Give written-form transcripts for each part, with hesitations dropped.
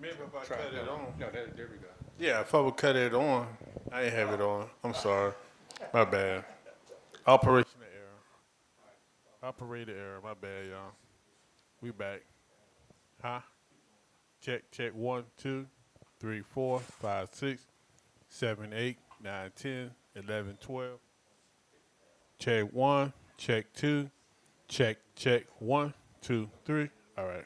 Maybe if I cut it on. No, there we go. Yeah, if I would cut it on, I didn't have it on. I'm sorry. My bad. Operational error. Operator error. My bad, y'all. We back. Huh? Check, check. 1, 2, 3, 4, 5, 6, 7, 8, 9, 10, 11, 12. Check 1, check 2, check, check. 1, 2, 3. All right.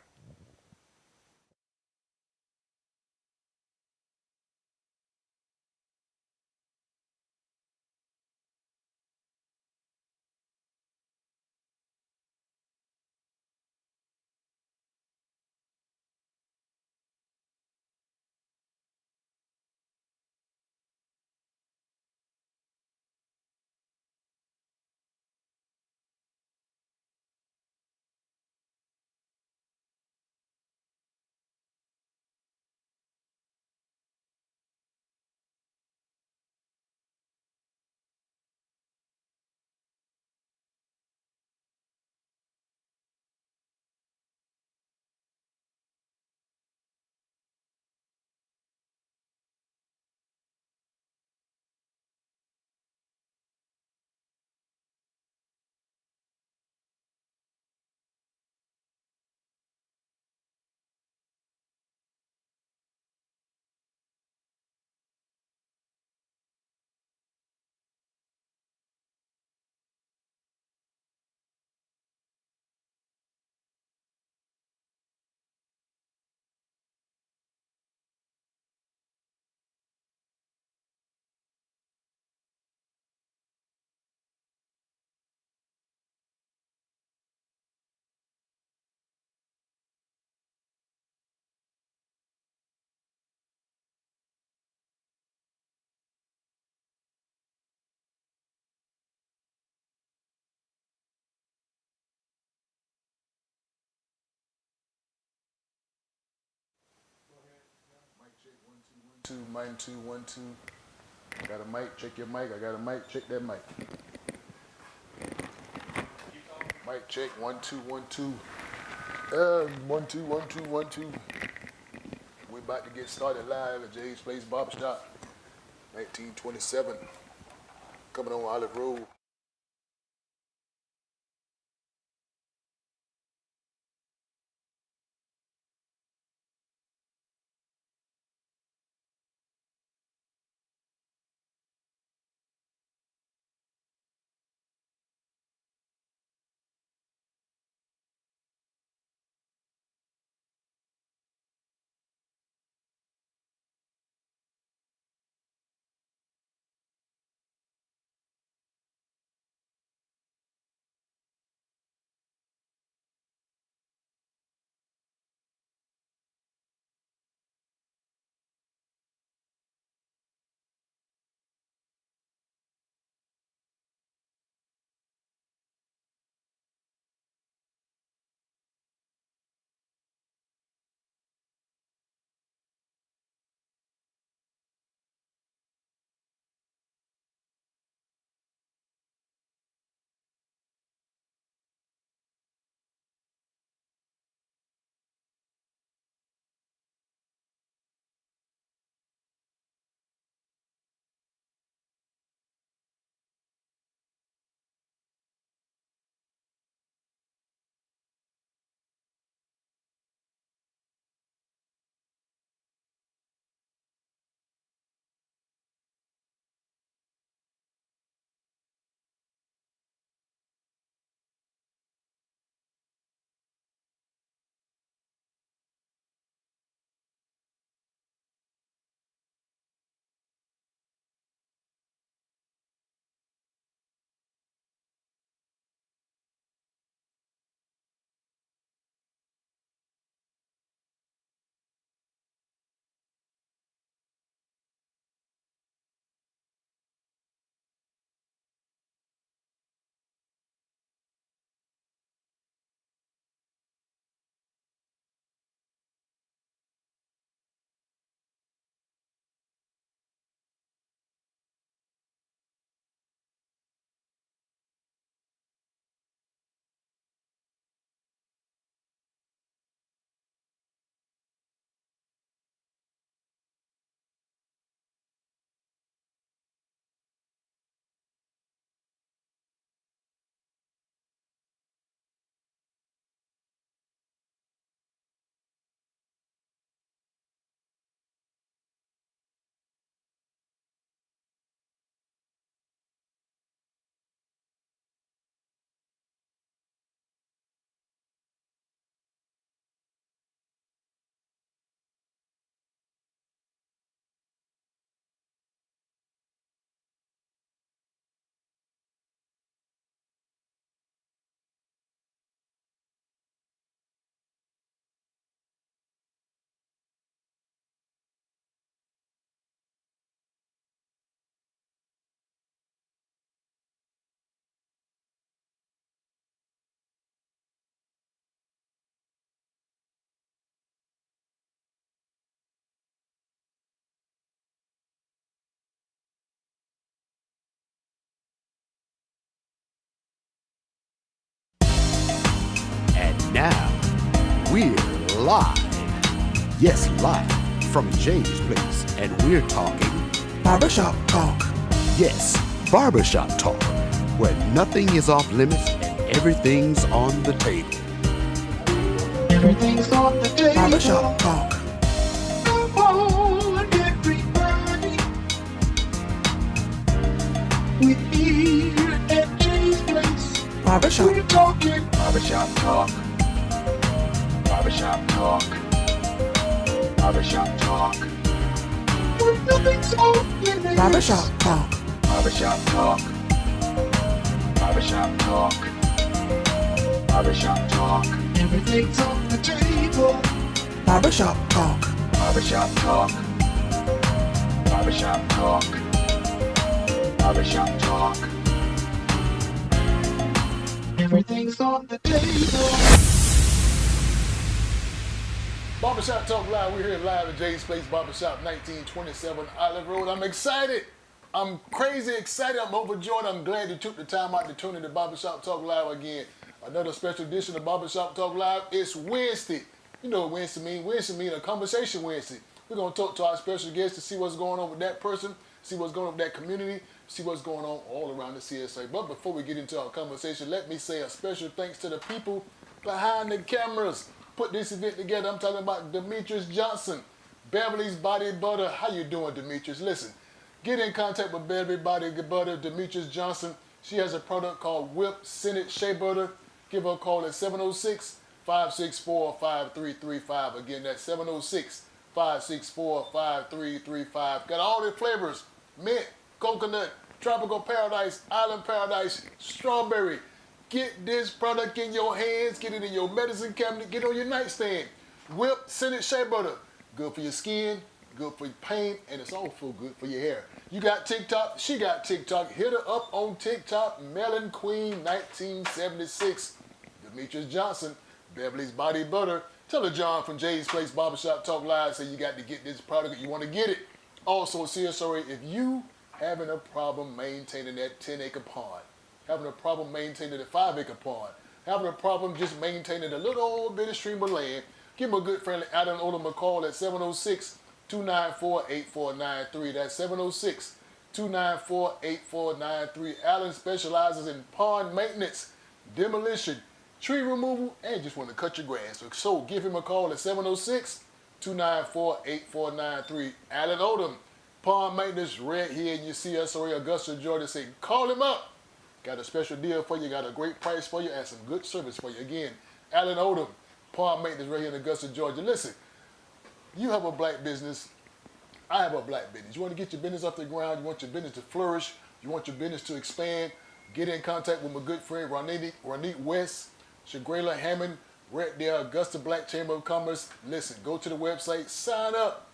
Mic check 1 2 1 2. Mic 2 1 2. Got a mic. Check your mic. I got a mic. Check that mic. Mic check 1 2 1 2. 1 2 1 2 1 2. We about to get started live at Jay's Place Barbershop, 1927. Coming on Olive Road. We're live. Yes, live from Jay's place. And we're talking barbershop talk. Yes, barbershop talk, where nothing is off limits and everything's on the table. Everything's on the table. Barbershop talk. Come on, everybody. We're here at Jay's place. Barbershop. We're talking barbershop talk. Barbershop talk. Barbershop talk. When nothing's off limits. Barbershop talk. Barbershop talk. Barbershop talk. Barbershop talk. Everything's on the table. Barbershop talk. Barbershop talk. Barbershop talk. Barbershop talk. Everything's on the table. Barbershop Talk Live. We're here live at Jay's Place Barbershop, 1927 Olive Road. I'm excited. I'm crazy excited. I'm overjoyed. I'm glad you took the time out to tune in to Barbershop Talk Live again. Another special edition of Barbershop Talk Live. It's Wednesday. You know what Wednesday means. Wednesday means a conversation Wednesday. We're going to talk to our special guest to see what's going on with that person, see what's going on with that community, see what's going on all around the CSA. But before we get into our conversation, let me say a special thanks to the people behind the cameras. Put this event together. I'm talking about Demetrius Johnson, Beverly's Body Butter. How you doing, Demetrius? Listen, get in contact with Beverly Body Butter, Demetrius Johnson. She has a product called Whip Senate Shea Butter. Give her a call at 706-564-5335. Again, that's 706-564-5335. Got all the flavors: mint, coconut, tropical paradise, island paradise, strawberry. Get this product in your hands, get it in your medicine cabinet, get it on your nightstand. Whip Senate Shea Butter. Good for your skin, good for your pain, and it's also good for your hair. You got TikTok, she got TikTok. Hit her up on TikTok, Melon Queen 1976. Demetrius Johnson, Beverly's Body Butter. Tell her John from Jay's Place Barbershop Talk Live say you got to get this product, you want to get it. Also, CSRA, if you having a problem maintaining that 10-acre pond, having a problem maintaining the 5-acre pond, having a problem just maintaining a little old bitty stream of land, give him a good friend Adam Odom a call at 706-294-8493. That's 706-294-8493. Alan specializes in pond maintenance, demolition, tree removal, and just want to cut your grass. So give him a call at 706-294-8493. Alan Odom, pond maintenance, right here in your CSRA, Augusta, Georgia. Say, call him up. Got a special deal for you, got a great price for you, and some good service for you. Again, Alan Odom, pond maintenance right here in Augusta, Georgia. Listen, you have a black business, I have a black business. You want to get your business off the ground, you want your business to flourish, you want your business to expand, get in contact with my good friend Ronit West, Shagrela Hammond, right there, Augusta Black Chamber of Commerce. Listen, go to the website, sign up.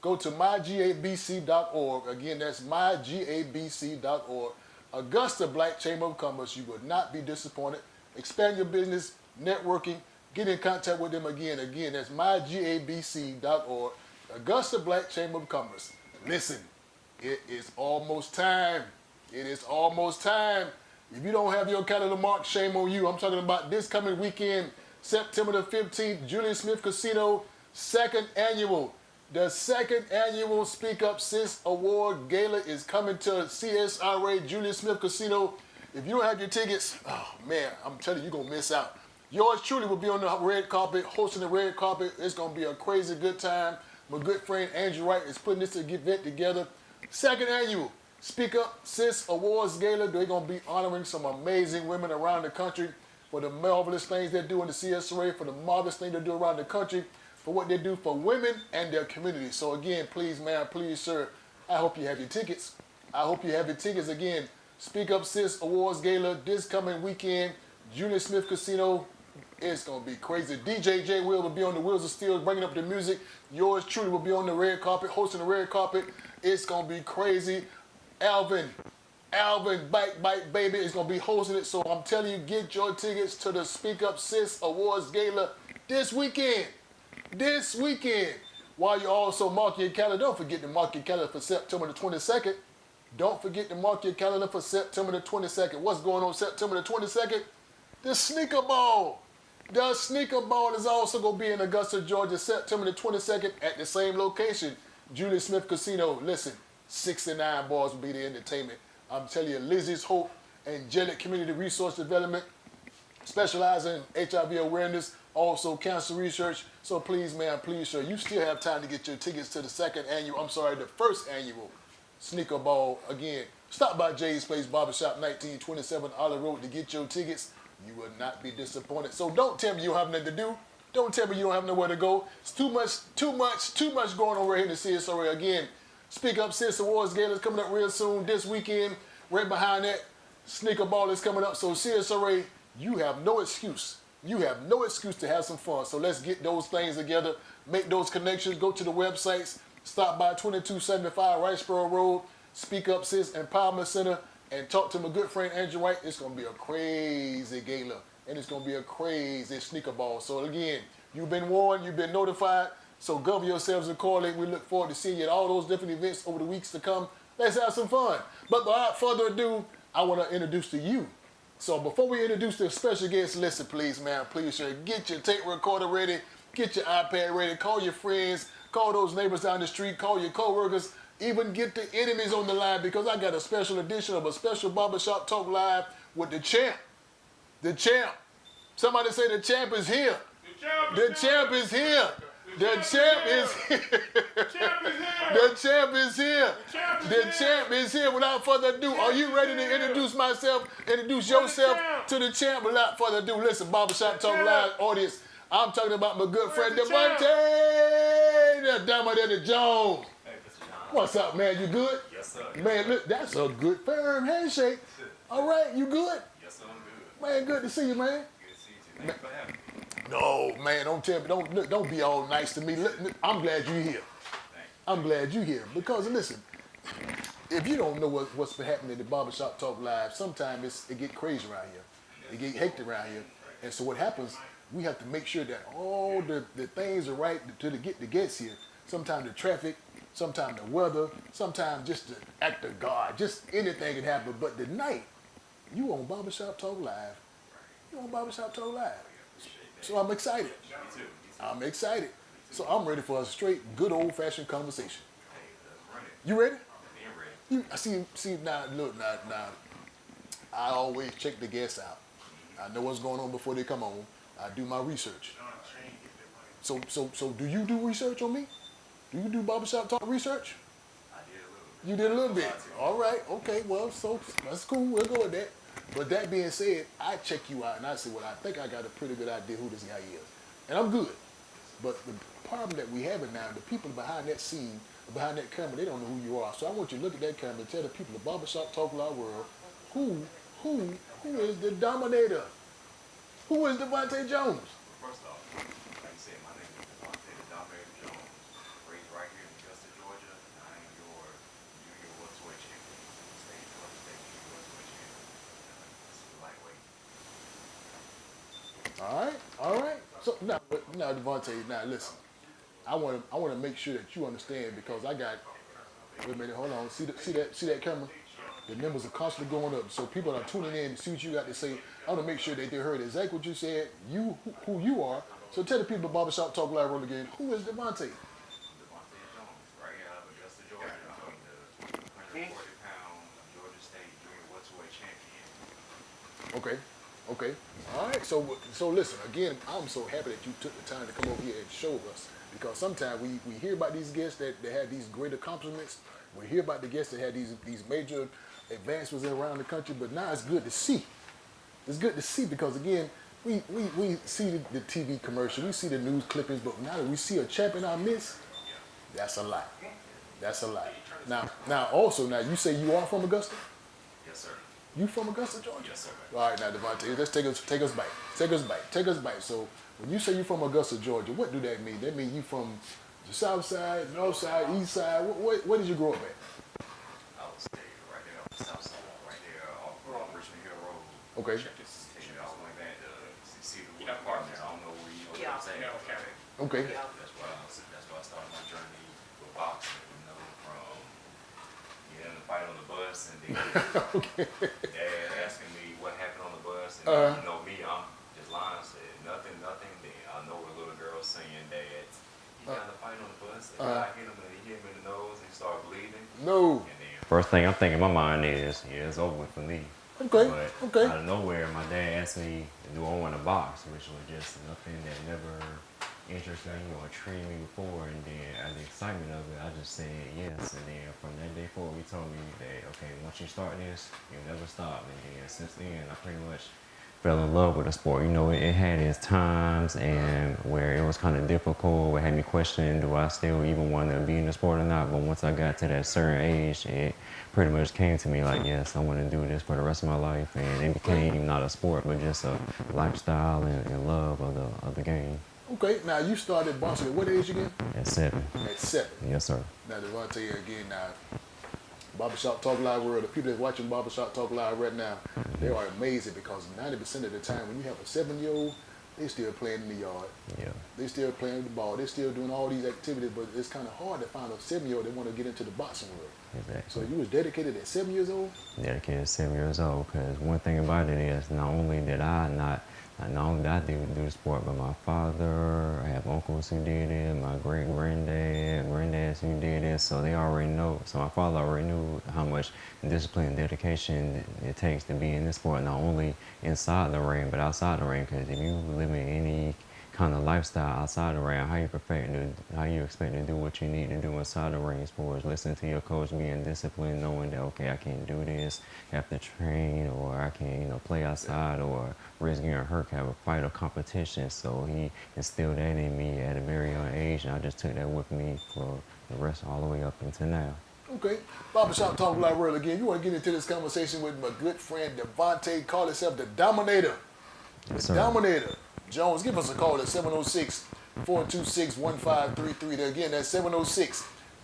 Go to mygabc.org. Again, that's mygabc.org. Augusta Black Chamber of Commerce. You will not be disappointed. Expand your business, networking, get in contact with them again. Again, that's mygabc.org. Augusta Black Chamber of Commerce. Listen, it is almost time. It is almost time. If you don't have your calendar marked, shame on you. I'm talking about this coming weekend, September the 15th, Julius Smith Casino, The second annual Speak Up Sis Award Gala is coming to CSRA Julius Smith Casino. If you don't have your tickets, oh man, I'm telling you, you're going to miss out. Yours truly will be on the red carpet, hosting the red carpet. It's going to be a crazy good time. My good friend Andrew Wright is putting this event together. Second annual Speak Up Sis Awards Gala. They're going to be honoring some amazing women around the country for the marvelous things they do in the CSRA, for the marvelous things they do around the country, for what they do for women and their community. So again, please, ma'am, please, sir, I hope you have your tickets. I hope you have your tickets. Again, Speak Up Sis Awards Gala this coming weekend, Julius Smith Casino. It's going to be crazy. DJ J Will be on the Wheels of Steel, bringing up the music. Yours truly will be on the red carpet, hosting the red carpet. It's going to be crazy. Alvin, Bike Baby is going to be hosting it. So I'm telling you, get your tickets to the Speak Up Sis Awards Gala this weekend. While you also mark your calendar, don't forget to mark your calendar for September the 22nd. Don't forget to mark your calendar for September the 22nd. What's going on September the 22nd? The Sneaker Ball. The Sneaker Ball is also going to be in Augusta, Georgia, September the 22nd at the same location, Julius Smith Casino. Listen, 69 bars will be the entertainment. I'm telling you, Lizzie's Hope, Angelic Community Resource Development, specializing in HIV awareness, also cancer research. So please, man, please, sir, you still have time to get your tickets to the the first annual Sneaker Ball. Again, stop by Jay's Place Barbershop, 1927 Olive Road to get your tickets. You will not be disappointed. So don't tell me you don't have nothing to do. Don't tell me you don't have nowhere to go. It's too much going on right here in the CSRA. Again, Speak Up Sis Awards Gala is coming up real soon this weekend. Right behind that, Sneaker Ball is coming up. So CSRA, you have no excuse. You have no excuse to have some fun. So let's get those things together, make those connections, go to the websites, stop by 2275 Riceboro Road, Speak Up Sis Empowerment Center, and talk to my good friend Andrew White. It's going to be a crazy gala, and it's going to be a crazy Sneaker Ball. So again, you've been warned, you've been notified, so govern yourselves accordingly. We look forward to seeing you at all those different events over the weeks to come. Let's have some fun. But without further ado, I want to introduce to you. So before we introduce the special guest, listen, please, man, please, sir, get your tape recorder ready, get your iPad ready, call your friends, call those neighbors down the street, call your coworkers, even get the enemies on the line, because I got a special edition of a special Barbershop Talk Live with the champ. The champ. Somebody say the champ is here. The champ is here. The champ is here. The champ is here. The champ is here. Without further ado, are you ready to introduce myself, introduce yourself to the champ? Without further ado, listen, Barbershop Talk Live audience, I'm talking about my good friend Divante, the Dominator Jones. What's up, man? You good? Yes, sir. Man, look, that's a good firm handshake. All right, you good? Yes, sir, I'm good. Man, good to see you, man. Good to see you too. Thanks for having me. No, man, don't tell me, don't be all nice to me. Look, I'm glad you're here. I'm glad you're here because listen, if you don't know what's been happening in the Barbershop Talk Live, sometimes it get crazy around here. It get hectic around here, and so what happens? We have to make sure that all the things are right to get the guests here. Sometimes the traffic, sometimes the weather, sometimes just the act of God, just anything can happen. But tonight, you on Barbershop Talk Live. You on Barbershop Talk Live. So I'm excited. Me too. I'm excited. So I'm ready for a straight, good old-fashioned conversation. Hey, let's run it. You ready? Being ready. You see now. Look now. I always check the guests out. I know what's going on before they come on. I do my research. So do you do research on me? Do you do Barbershop Talk research? I did a little bit. You did a little bit. All right. Okay. Well, so that's cool. We'll go with that. But that being said, I check you out and I say, well, I think I got a pretty good idea who this guy is. And I'm good. But the problem that we have now, the people behind that scene, behind that camera, they don't know who you are. So I want you to look at that camera and tell the people of Barbershop Talk Live world, who is the Dominator? Who is Divante Jones? First off, like you said, my name is Divante, the Dominator Jones. Raised right here in Augusta, Georgia. I am your junior welterweight champion. State junior welterweight champion. This is the lightweight. All right. So now, Divante, now listen. I want to make sure that you understand because I got. Wait a minute, hold on. See that camera? The numbers are constantly going up, so people are tuning in to see what you got to say. I want to make sure that they heard exactly what you said. Who you are. So tell the people about Barbershop Talk Live roll again. Who is Divante? Divante Jones, right here out of Augusta, Georgia. I'm the 140-pound Georgia State junior welterweight champion. Okay. All right. So listen, again, I'm so happy that you took the time to come over here and show us because sometimes we hear about these guests that have these great accomplishments. We hear about the guests that had these major advancements around the country, but now it's good to see. It's good to see because again, we see the TV commercial, we see the news clippings, but now that we see a champ in our midst, that's a lot. That's a lot. Now also, you say you are from Augusta? Yes, sir. You from Augusta, Georgia? Yes, sir. All right, now Divante, let's take us back. So when you say you're from Augusta, Georgia, what do that mean? That mean you from the south side, north side, east side? Where did you grow up at? I would stay right there on the south side, right there off Richmond Hill Road. Okay. Check this. Taking it all the way back to see the apartments. I don't know where you know what I'm saying. Okay. That's why I started my journey with boxing. You know, from getting in a fight on the bus and then Dad asking me what happened on the bus. And you know me, I'm just lying. Said nothing. So I hit him and he hit me in the nose and he started bleeding. No. And then first thing I'm thinking in my mind is, yeah, it's over with for me. Okay. But Okay. out of nowhere, my dad asked me, do I want to box, which was just nothing that never interested me or intrigued me before. And then out of the excitement of it, I just said yes. And then from that day forward, he told me that, okay, once you start this, you'll never stop. And then since then, I pretty much fell in love with the sport. You know, it had its times and where it was kind of difficult. It had me questioning, do I still even want to be in the sport or not? But once I got to that certain age, it pretty much came to me like, yes, I want to do this for the rest of my life. And it became not a sport, but just a lifestyle and love of the game. Okay. Now you started boxing at what age again? At 7. At 7. Yes, sir. Now, Divante, again, now, Barbershop Talk Live world, the people that's watching Barbershop Talk Live right now, they are amazing because 90% of the time when you have a 7-year-old, they still playing in the yard. Yeah. They still playing with the ball. They still doing all these activities, but it's kind of hard to find a 7-year-old that want to get into the boxing world. Exactly. So you was dedicated at 7 years old? Dedicated at 7 years old, because one thing about it is not only did I do the sport, but my father, I have uncles who did it, my granddads who did it, so they already know. So my father already knew how much discipline and dedication it takes to be in this sport, not only inside the ring, but outside the ring, because if you live in any kind of lifestyle outside the ring, how you expect to do what you need to do inside the ring as far as listening to your coach, being disciplined, knowing that, okay, I can't do this, have to train, or I can't, play outside, or risk getting hurt, have a fight or competition. So he instilled that in me at a very young age, and I just took that with me for the rest all the way up until now. Okay. Barbershop Talk Live world again. You want to get into this conversation with my good friend Divante, call himself the Dominator. Yes, The sir. Dominator. Jones, give us a call at 706-426-1533. Again, that's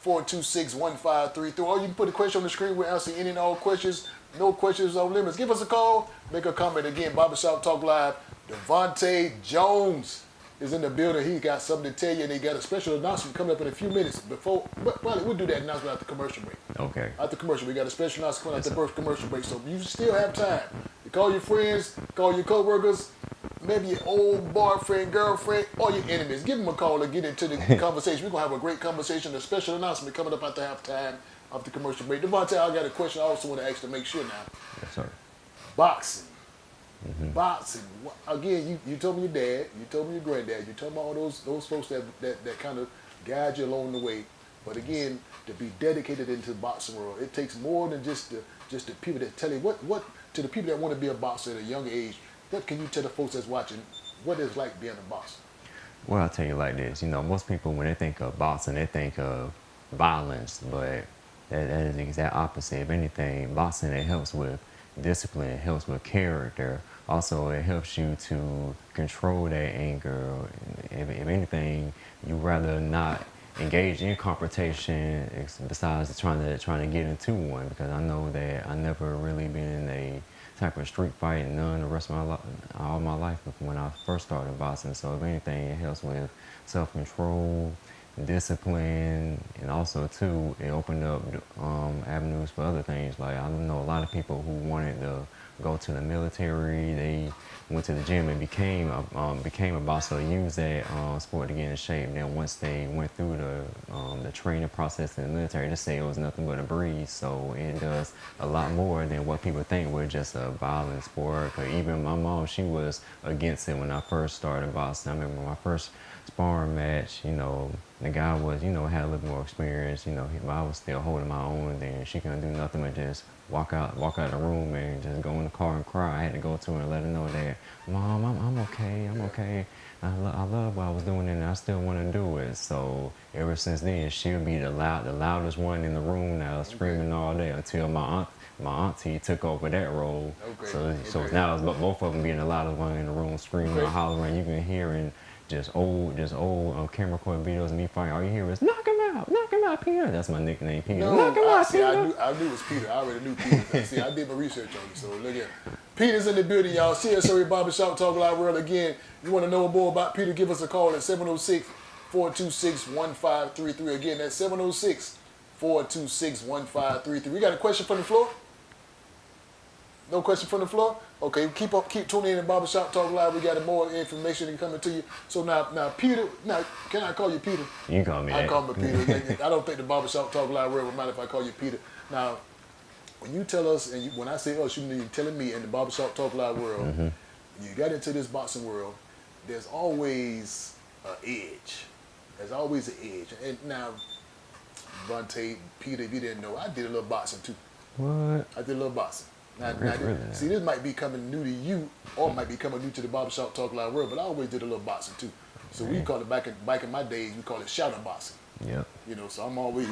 706-426-1533. Or you can put a question on the screen. We'll answer any and all questions. No questions off limits. Give us a call. Make a comment. Again, Barbershop Talk Live. Divante Jones is in the building. He got something to tell you, and he got a special announcement coming up in a few minutes. But probably we'll do that announcement after commercial break. Okay. After commercial, we got a special announcement coming after the first commercial break. So you still have time to call your friends, call your coworkers, maybe your old boyfriend, girlfriend, or your enemies. Give them a call and get into the conversation. We're going to have a great conversation, a special announcement coming up after halftime, after commercial break. Divante, I got a question I also want to ask to make sure now. Yes, sir. Boxing. Boxing. Again, you told me your dad, you told me your granddad, you told me all those folks that kind of guide you along the way. But again, to be dedicated into the boxing world, it takes more than just the people that tell you what to the people that want to be a boxer at a younger age. What can you tell the folks that's watching what it's like being a boxer? Well, I'll tell you like this. Most people, when they think of boxing, they think of violence, but that is the exact opposite. If anything, boxing, it helps with discipline, it helps with character. Also, it helps you to control that anger. If anything, you rather not engage in confrontation besides trying to get into one, because I know that I never really been in a type of street fight, none the rest of my life, all my life when I first started boxing. So if anything, it helps with self-control, discipline, and also too, it opened up avenues for other things. Like, I know a lot of people who wanted to go to the military, they went to the gym and became a boxer, used that sport to get in shape. Then once they went through the training process in the military, they say it was nothing but a breeze. So it does a lot more than what people think we're just a violent sport. Or even my mom, she was against it when I first started boxing. I remember my first sparring match, the guy was, had a little more experience, I was still holding my own, and she couldn't do nothing but just walk out the room and just go in the car and cry. I had to go to her and let her know that, Mom, I'm okay. I love what I was doing and I still want to do it. So ever since then, she'll be the loudest one in the room now, screaming all day until my auntie took over that role. So now it's both of them being the loudest one in the room, screaming and hollering. You can hear in just old camera record videos of me fighting. All you hear is knock him out, Peter. That's my nickname, Peter. Knock him out, Peter. I knew it was Peter. I already knew Peter. See, I did my research on it. So look at Peter's in the building, y'all. CSOE Barbershop Talk Live World again. You want to know more about Peter? Give us a call at 706-426-1533. Again, that's 706-426-1533. We got a question from the floor? No question from the floor? Okay, keep tuning in to Barbershop Talk Live. We got more information coming to you. So now, Peter. Now, can I call you Peter? You can call me I that. call me Peter. I don't think the Barbershop Talk Live world would mind if I call you Peter. Now, when you tell us, and when I say us, you mean telling me in the Barbershop Talk Live world, when you got into this boxing world, there's always an edge. There's always an edge. And now, Divante, Peter, if you didn't know, I did a little boxing too. What? I did a little boxing. Now, Really? see, this might be coming new to you, or might be coming new to the Barbershop Talk Live world, but I always did a little boxing too. So we call it back in my days, we call it shadow boxing. Yep. You know, so I'm always,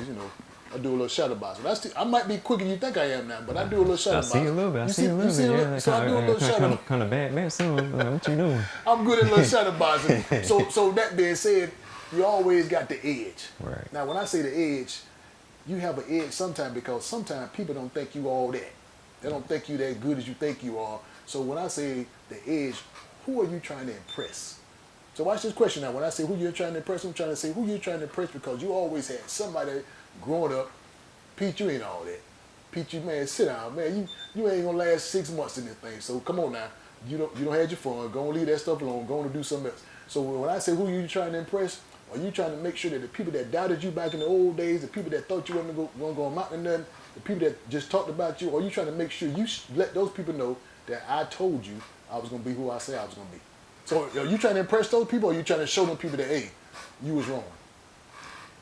I do a little shadow boxing. I might be quicker than you think I am now, but I do a little shadow boxing. I see a little bit. I see a little bit. Yeah, so I do a little shadow. Kind of bad son. What you doing? I'm good at little shadow boxing. So that being said, you always got the edge. Right. Now, when I say the edge, you have an edge sometimes because sometimes people don't think you all that. They don't think you that good as you think you are. So when I say the edge, who are you trying to impress? So watch this question now. When I say who you're trying to impress, I'm trying to say who you're trying to impress because you always had somebody growing up. Pete, you ain't all that. Pete, you man, sit down, man. You ain't gonna last 6 months in this thing. So come on now. You don't have your fun. Go and leave that stuff alone. Go on to do something else. So when I say who you trying to impress, are you trying to make sure that the people that doubted you back in the old days, the people that thought you wasn't gonna go amount to nothing, the people that just talked about you, or are you trying to make sure you let those people know that I told you I was gonna be who I said I was gonna be? So are you trying to impress those people, or are you trying to show them people that, hey, you was wrong?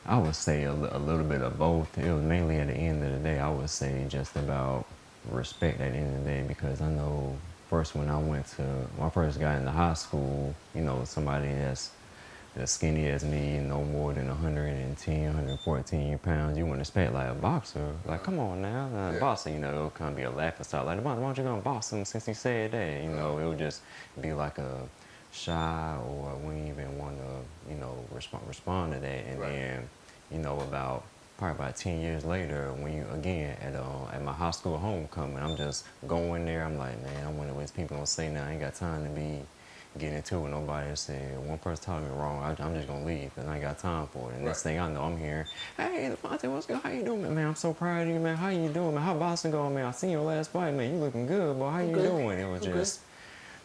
I would say a little bit of both. It was mainly at the end of the day, I would say just about respect at the end of the day, because I know first when I first got into high school, somebody that's as skinny as me, no more than 110, 114 pounds, you wouldn't expect like a boxer. Like, come on now, a boxer, it'll kind of be a laughing stock. Like, why don't you go and box him since he said that? It would just be like a shy, or wouldn't even want to, respond to that. And then, probably about 10 years later, when you, again, at my high school homecoming, I'm just going there, I'm like, man, I wonder what people gonna say now. I ain't got time to be get into it with nobody. Said one person told me wrong, I'm just gonna leave because I ain't got time for it. And next thing I know, I'm here. Hey, Divante, what's good? How you doing, man? I'm so proud of you, man. How you doing, man? How boxing going, man? I seen your last fight, man. You looking good, boy. How you doing? It was just,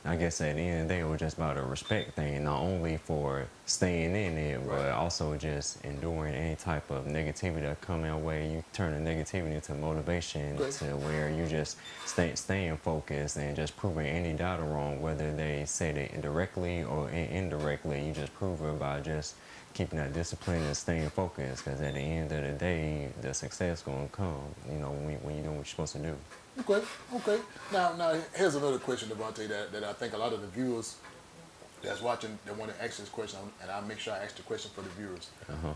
I guess at the end of the day, it was just about a respect thing, not only for staying in it, but also just enduring any type of negativity that come our way. You turn the negativity into motivation to where you just staying focused and just proving any doubt wrong, whether they say it directly or indirectly. You just prove it by just keeping that discipline and staying focused, because at the end of the day, the success gonna come, when you're doing what you're supposed to do. Okay. Now here's another question, Divante, that I think a lot of the viewers that's watching, they want to ask this question, and I'll make sure I ask the question for the viewers.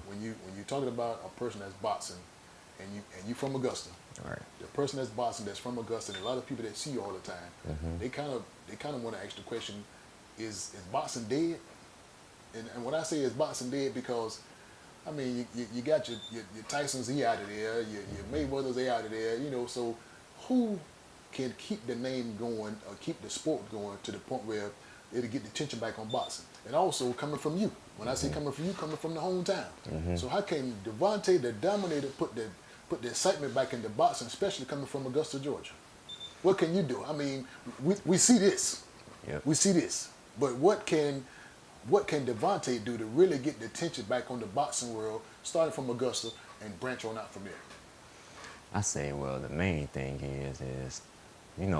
When you're talking about a person that's boxing, and you from Augusta, right? The person that's boxing that's from Augusta, and a lot of people that see you all the time, they kind of want to ask the question: Is boxing dead? And when I say is boxing dead, because I mean you got your Tysons, he out of there, your Mayweathers, they out of there, so. Who can keep the name going or keep the sport going to the point where it'll get the attention back on boxing? And also coming from you. When I say coming from you, coming from the hometown. So how can Divante, the Dominator, put the excitement back into boxing, especially coming from Augusta, Georgia? What can you do? I mean, we see this. We see this. But what can Divante do to really get the attention back on the boxing world, starting from Augusta and branch on out from there? I say, well, the main thing is when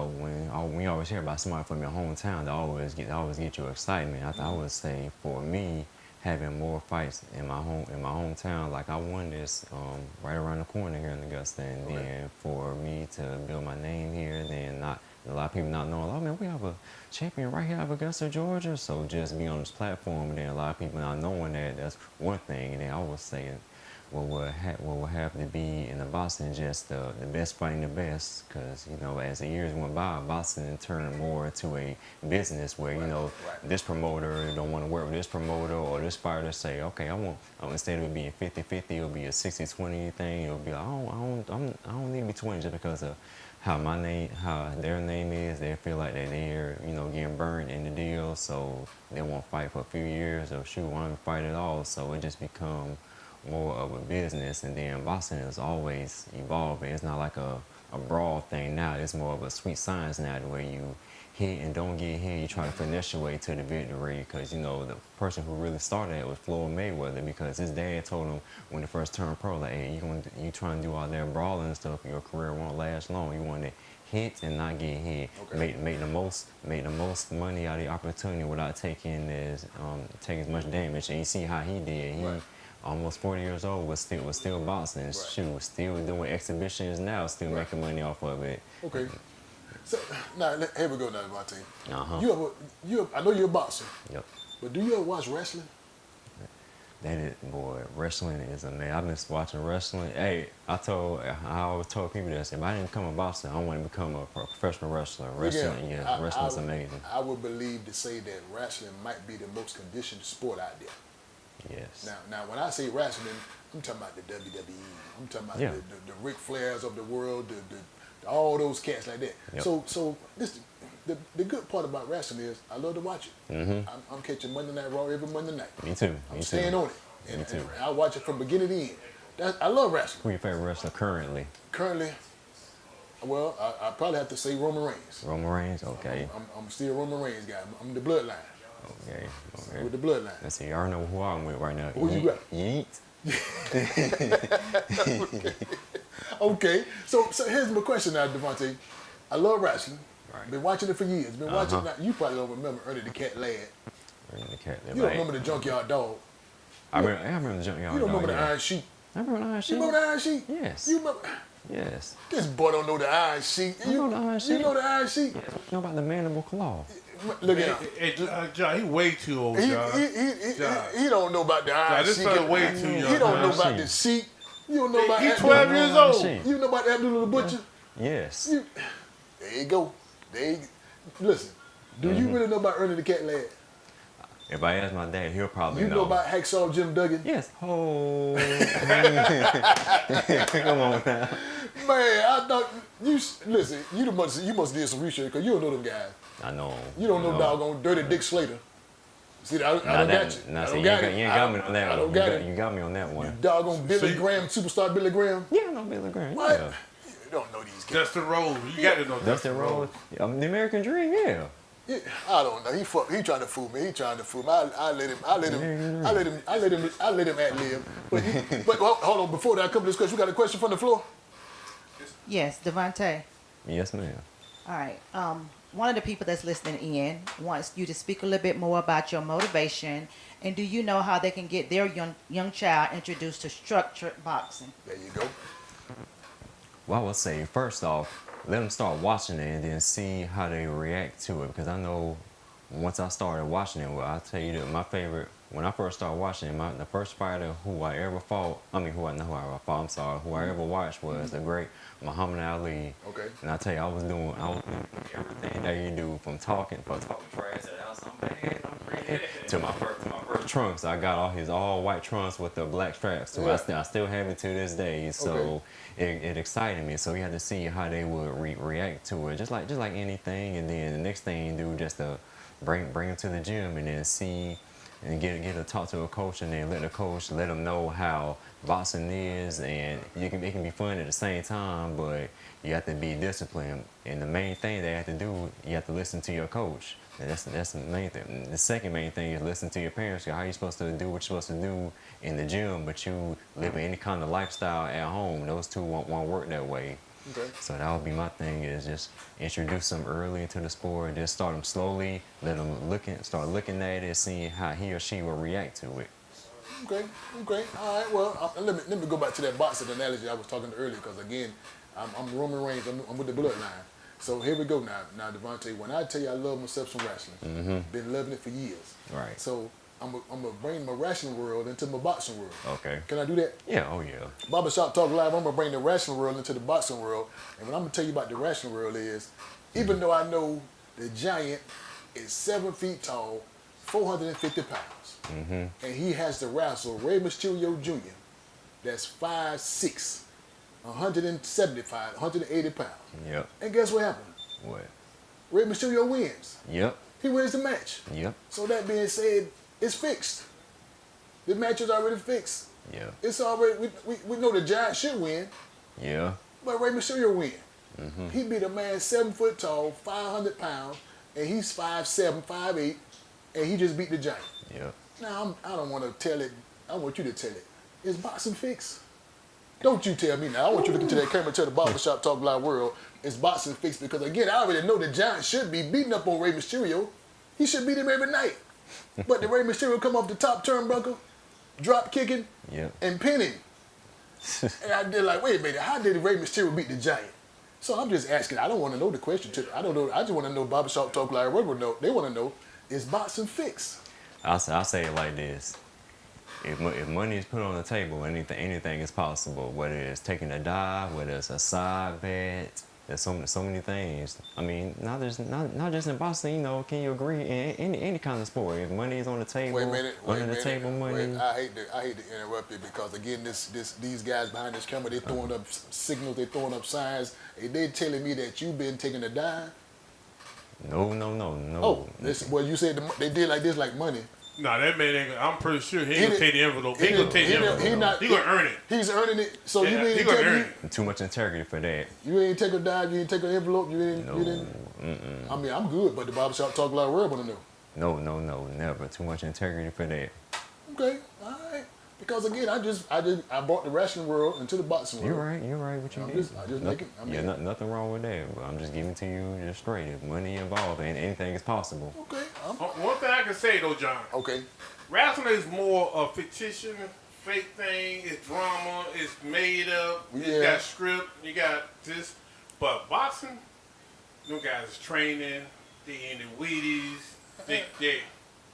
you always hear about somebody from your hometown, they always get you excitement. I would say for me, having more fights in my hometown, like I won this right around the corner here in Augusta, and then for me to build my name here, then not a lot of people not knowing, oh man, we have a champion right here out of Augusta, Georgia. So just be on this platform, and then a lot of people not knowing that's one thing. And then I was saying, what will have to be in the boxing just the best fighting the best, because as the years went by, boxing turned more into a business where this promoter don't want to work with this promoter, or this fighter say, okay, instead of it being 50-50, it'll be a 60-20 thing. It'll be like, I don't need to be 20 just because of how their name is. They feel like that they're getting burned in the deal, so they won't fight for a few years, or shoot, won't fight at all. So it just become more of a business. And then boxing is always evolving. It's not like a brawl thing now. It's more of a sweet science now, where you hit and don't get hit. You try to finesse your way to the victory because, you know, the person who really started it was Floyd Mayweather because his dad told him when he first turned pro, like, hey, you trying to do all that brawling and stuff, your career won't last long. You want to hit and not get hit. Okay. Make the most money out of the opportunity without taking as much damage. And you see how he did. He Right. almost 40 years old was still boxing. Right. Shoot, still doing exhibitions now, still Right. making money off of it. Okay. So now here we go now, Divante. Uh-huh. I know you're a boxer, Yep. but do you ever watch wrestling? That is, boy, wrestling is amazing. I've been watching wrestling. Hey, I always told people this. If I didn't become a boxer, I want to become a professional wrestler. Wrestling, wrestling's amazing. I would believe to say that wrestling might be the most conditioned sport out there. Yes. Now, when I say wrestling, I'm talking about the WWE. I'm talking about the Ric Flairs of the world, the all those cats like that. Yep. So this the good part about wrestling is I love to watch it. Mm-hmm. I'm catching Monday Night Raw every Monday night. Me too. I'm staying on it. Me too. And I watch it from beginning to end. I love wrestling. Who your favorite wrestler currently? Currently, well, I probably have to say Roman Reigns. Roman Reigns? Okay. I'm still a Roman Reigns guy. I'm the bloodline. Okay. With the bloodline. Let's see. I already know who I'm with right now. Who you got? Yeet. Okay. So here's my question now, Divante. I love wrestling. Right. Been watching it for years. Been watching. Now, you probably don't remember Ernie the Cat Lad. The cat. You don't remember the Junkyard Dog. I remember the Junkyard. You don't remember Dog, the Iron Sheik. I remember the Iron Sheik. You remember the Iron Sheik? Yes. You remember? Yes. This boy don't know the Iron Sheik. I know the Iron Sheik. You know the Iron Sheik? Yes. You know about the mandible claw? Look at him. Hey, John, he way too old, He John. don't know about the Iron This Sheik. fella way too young. He don't know Iron about Sheik. the Sheik. You don't know about He's Abdul- 12 years Iron old. Sheik. You know about Abdul the Butcher? Yes. There you go. Listen, do you really know about Ernie the Cat Lad? If I ask my dad, he'll probably You know about Hacksaw Jim Duggan? Yes. Oh. Come on now. Man, I thought listen. You must did some research because you don't know them guys. I know. You don't know doggone Dirty Dick Slater. See, I don't got you. Nah, I see, don't you got ain't it. got me on that I one. don't got it. You got me on that one. Doggone Billy Graham, superstar Billy Graham. Yeah, I know Billy Graham. What? Yeah. You don't know these guys. Dustin Rhodes. You got to know Dustin Dustin Rhodes. Rhodes. The American Dream, yeah. Yeah, I don't know. He trying to fool me. I let him ad lib. But hold on. Before that, I come to this question. We got a question from the floor. Yes, Divante. Yes, ma'am. All right. One of the people that's listening in wants you to speak a little bit more about your motivation, and do you know how they can get their young child introduced to structured boxing? There you go. Well, I would say, first off, let them start watching it and then see how they react to it. Because I know once I started watching it, well, I'll tell you that my favorite, when I first started watching it, the first fighter who I ever watched was the great Muhammad Ali. Okay. And I tell you, I was doing everything that you do, from talking trash at the house, I'm bad, to my first trunks. I got all his all-white trunks with the black straps. So I still have it to this day. So it excited me. So we had to see how they would react to it, just like anything. And then the next thing you do, just to bring them to the gym and then see and get to talk to a coach and then let the coach let them know how boxing is, and it can be fun at the same time, but you have to be disciplined. And the main thing they have to do, you have to listen to your coach. And that's the main thing. The second main thing is listen to your parents. How you're supposed to do what you're supposed to do in the gym, but you live in any kind of lifestyle at home. Those two won't work that way. Okay. So that would be my thing, is just introduce them early into the sport, just start them slowly, let them start looking at it, seeing how he or she will react to it. Okay. All right. Well, let me go back to that boxing analogy I was talking to earlier, because again, I'm Roman Reigns. I'm with the bloodline. So here we go now. Now, Divante, when I tell you I love myself some wrestling, been loving it for years. Right. So I'm gonna bring my wrestling world into my boxing world. Okay. Can I do that? Yeah. Oh yeah. Barbershop Talk Live. I'm gonna bring the wrestling world into the boxing world. And what I'm gonna tell you about the wrestling world is, even though I know the giant is 7 feet tall, 450 pounds, and he has to wrestle Rey Mysterio Jr., that's 5'6", 175, 180 pounds. Yep. And guess what happened? What? Rey Mysterio wins. Yep. He wins the match. Yep. So that being said, it's fixed. The match is already fixed. Yeah. It's already, we know the giant should win, Yeah. but Rey Mysterio win. He beat a man 7 foot tall, 500 pounds, and he's 5'7", 5'8", and he just beat the giant. Yeah. Now, I don't want to tell it. I want you to tell it. Is boxing fixed? Don't you tell me now. I want you to look into that camera and tell the Barbershop Talk Live world, is boxing fixed? Because, again, I already know the giant should be beating up on Rey Mysterio. He should beat him every night. But the Rey Mysterio come off the top turnbuckle, drop kicking, and pinning. And I did like, wait a minute, how did Rey Mysterio beat the giant? So I'm just asking. I don't want to know the question. I don't know. I just want to know Barbershop Talk Live world know. They want to know, is boxing fixed? I'll say it like this. If money is put on the table, anything is possible. Whether it's taking a dive, whether it's a side bet, there's so many things. I mean, not just in boxing. You know, can you agree? In any kind of sport, if money is on the table, under the table money. I hate to interrupt you because again, these guys behind this camera, they throwing up signals, they throwing up signs. They telling me that you've been taking a dive. No. Oh, well, you said they did like this, like money. Nah, that man ain't. I'm pretty sure he ain't gonna take the envelope. He gonna take the envelope. He gonna earn it. He's earning it. So you he ain't gonna earn it. Too much integrity for that. You ain't take a dive. You ain't take an envelope. You didn't. I mean, I'm good, but the Barbershop Talk Live world want to know. No, never. Too much integrity for that. Okay, all right. Because again, I brought the wrestling world into the boxing world. You're right. What you did. Nothing wrong with that. But I'm just giving to you just straight. If money involved, and anything is possible. Okay. One thing I can say though, John. Okay. Wrestling is more a fictitious, fake thing. It's drama. It's made up. Yeah. You got script. You got this. But boxing, them guys is training. They in the Wheaties. They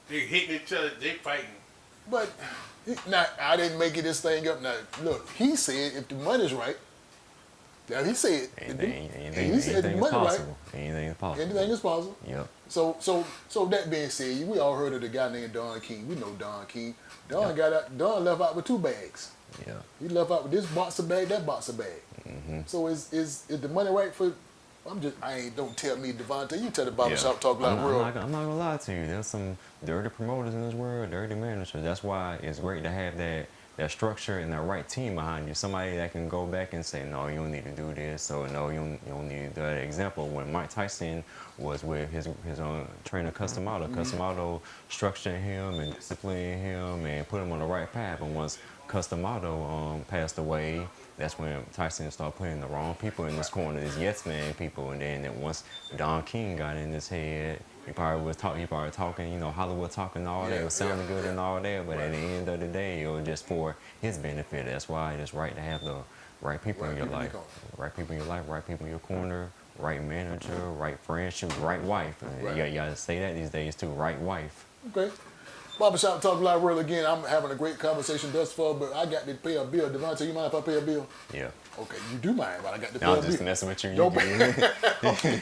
hitting each other. They fighting. But now I didn't make it this thing up. Now look, he said if the money's right. Now he said anything is possible. Anything is possible. Anything is possible. Yep. So that being said, we all heard of the guy named Don King. We know Don King. Don left out with 2 bags. Yeah. He left out with this boxer bag, that boxer bag. Mm-hmm. So is the money right for? Don't tell me, Divante. You tell the Barbershop Talk Live world. I'm not gonna lie to you. There's some dirty promoters in this world, dirty managers. That's why it's great to have that structure and that right team behind you. Somebody that can go back and say, no, you don't need to do this, or no, you don't need to do that. Example, when Mike Tyson was with his own trainer, Customato. Customato structured him and disciplining him and put him on the right path. And once Customato passed away, that's when Tyson started putting the wrong people in this corner, these yes man people. And then once Don King got in his head, he probably talking, Hollywood talking and all that. It was sounding good and all that, but at the end of the day, it was just for his benefit. That's why it's right to have the right people in your life. Right people in your life, right people in your corner, right manager, right friendship, right wife. Right. You gotta say that these days too, right wife. Okay. Barbershop Talk Live world again. I'm having a great conversation thus far, but I got to pay a bill. Divante, you mind if I pay a bill? Yeah. Okay, you do mind, but I got to pay a bill. I'm just messing with you. Don't pay. Okay.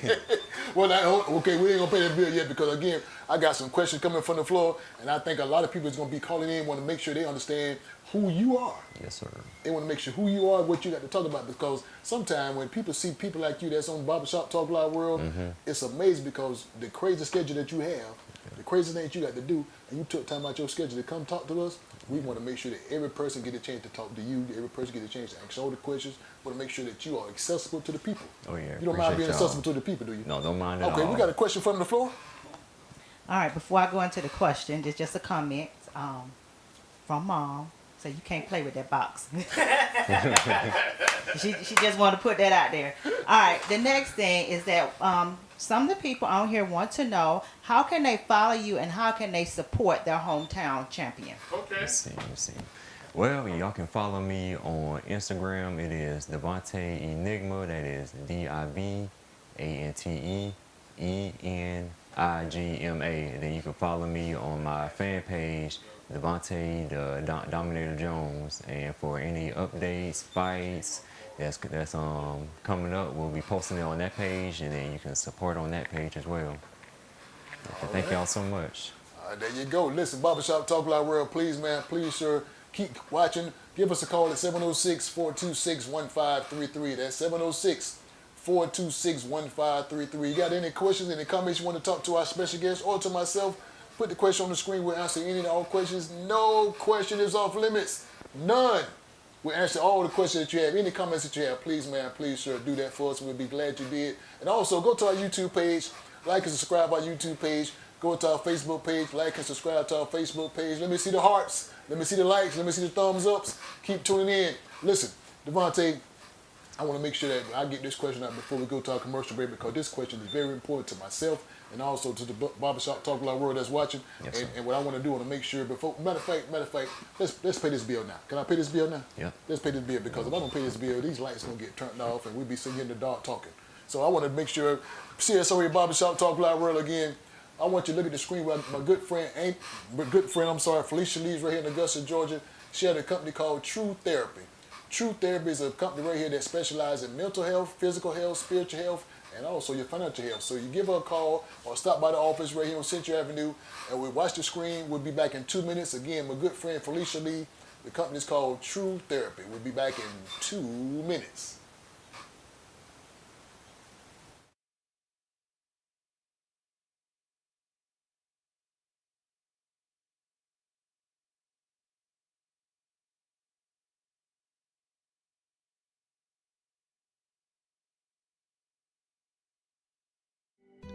Well, okay, we ain't gonna pay the bill yet because again, I got some questions coming from the floor, and I think a lot of people is gonna be calling in, want to make sure they understand who you are. Yes, sir. They want to make sure who you are, what you got to talk about, because sometimes when people see people like you that's on Barbershop Talk Live world, it's amazing because the crazy schedule that you have, the crazy thing that you got to do, and you took time out your schedule to come talk to us. We want to make sure that every person get a chance to talk to you, every person get a chance to ask all the questions. We want to make sure that you are accessible to the people. Oh yeah. You don't mind being accessible to the people, do you? No, don't mind at all. Okay, we got a question from the floor. All right, before I go into the question, there's just a comment from Mom. So you can't play with that box. she just wanted to put that out there. All right, the next thing is that some of the people on here want to know how can they follow you and how can they support their hometown champion. Okay. Let's see. Well, y'all can follow me on Instagram. It is Divante Enigma. That is DIVANTE ENIGMA. And then you can follow me on my fan page, Divante the Dominator Jones. And for any updates, fights that's coming up, we'll be posting it on that page, and then you can support on that page as well. Thank y'all so much. There you go. Listen, Barbershop Talk Live world, please, man, please, sir, keep watching. Give us a call at 706-426-1533. That's 706-426-1533. You got any questions, any comments you want to talk to our special guest or to myself? Put the question on the screen. We'll answer any and all questions. No question is off limits. None. We'll answer all the questions that you have. Any comments that you have, please, man, please, sir, do that for us. We'll be glad you did. And also, go to our YouTube page. Like and subscribe our YouTube page. Go to our Facebook page. Like and subscribe to our Facebook page. Let me see the hearts. Let me see the likes. Let me see the thumbs ups. Keep tuning in. Listen, Divante, I want to make sure that I get this question out before we go to our commercial break, because this question is very important to myself and also to the Barbershop Talk Live world that's watching. Yes, and what I want to do, I want to make sure before. Matter of fact, let's pay this bill now. Can I pay this bill now? Yeah. Let's pay this bill, because if I don't pay this bill, these lights gonna get turned off and we'll be sitting in the dark talking. So I want to make sure. CSO Barbershop Talk Live world again. I want you to look at the screen where my good friend, Felicia Lee's right here in Augusta, Georgia. She had a company called True Therapy. True Therapy is a company right here that specializes in mental health, physical health, spiritual health, and also your financial health. So you give her a call or stop by the office right here on Central Avenue, and we'll watch the screen. We'll be back in 2 minutes. Again, my good friend Felicia Lee. The company is called True Therapy. We'll be back in 2 minutes.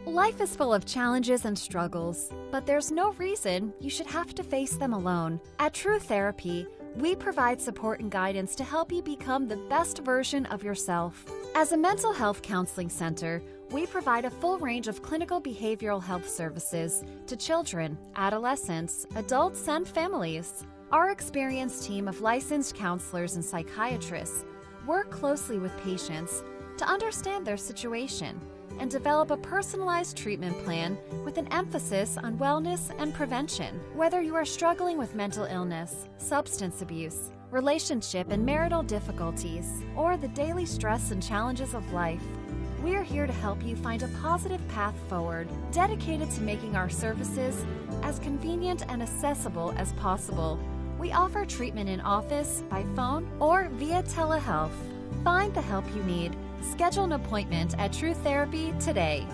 Life is full of challenges and struggles, but there's no reason you should have to face them alone. At True Therapy, we provide support and guidance to help you become the best version of yourself. As a mental health counseling center, we provide a full range of clinical behavioral health services to children, adolescents, adults, and families. Our experienced team of licensed counselors and psychiatrists work closely with patients to understand their situation and develop a personalized treatment plan with an emphasis on wellness and prevention. Whether you are struggling with mental illness, substance abuse, relationship and marital difficulties, or the daily stress and challenges of life, we are here to help you find a positive path forward, dedicated to making our services as convenient and accessible as possible. We offer treatment in office, by phone, or via telehealth. Find the help you need. Schedule an appointment at True Therapy today.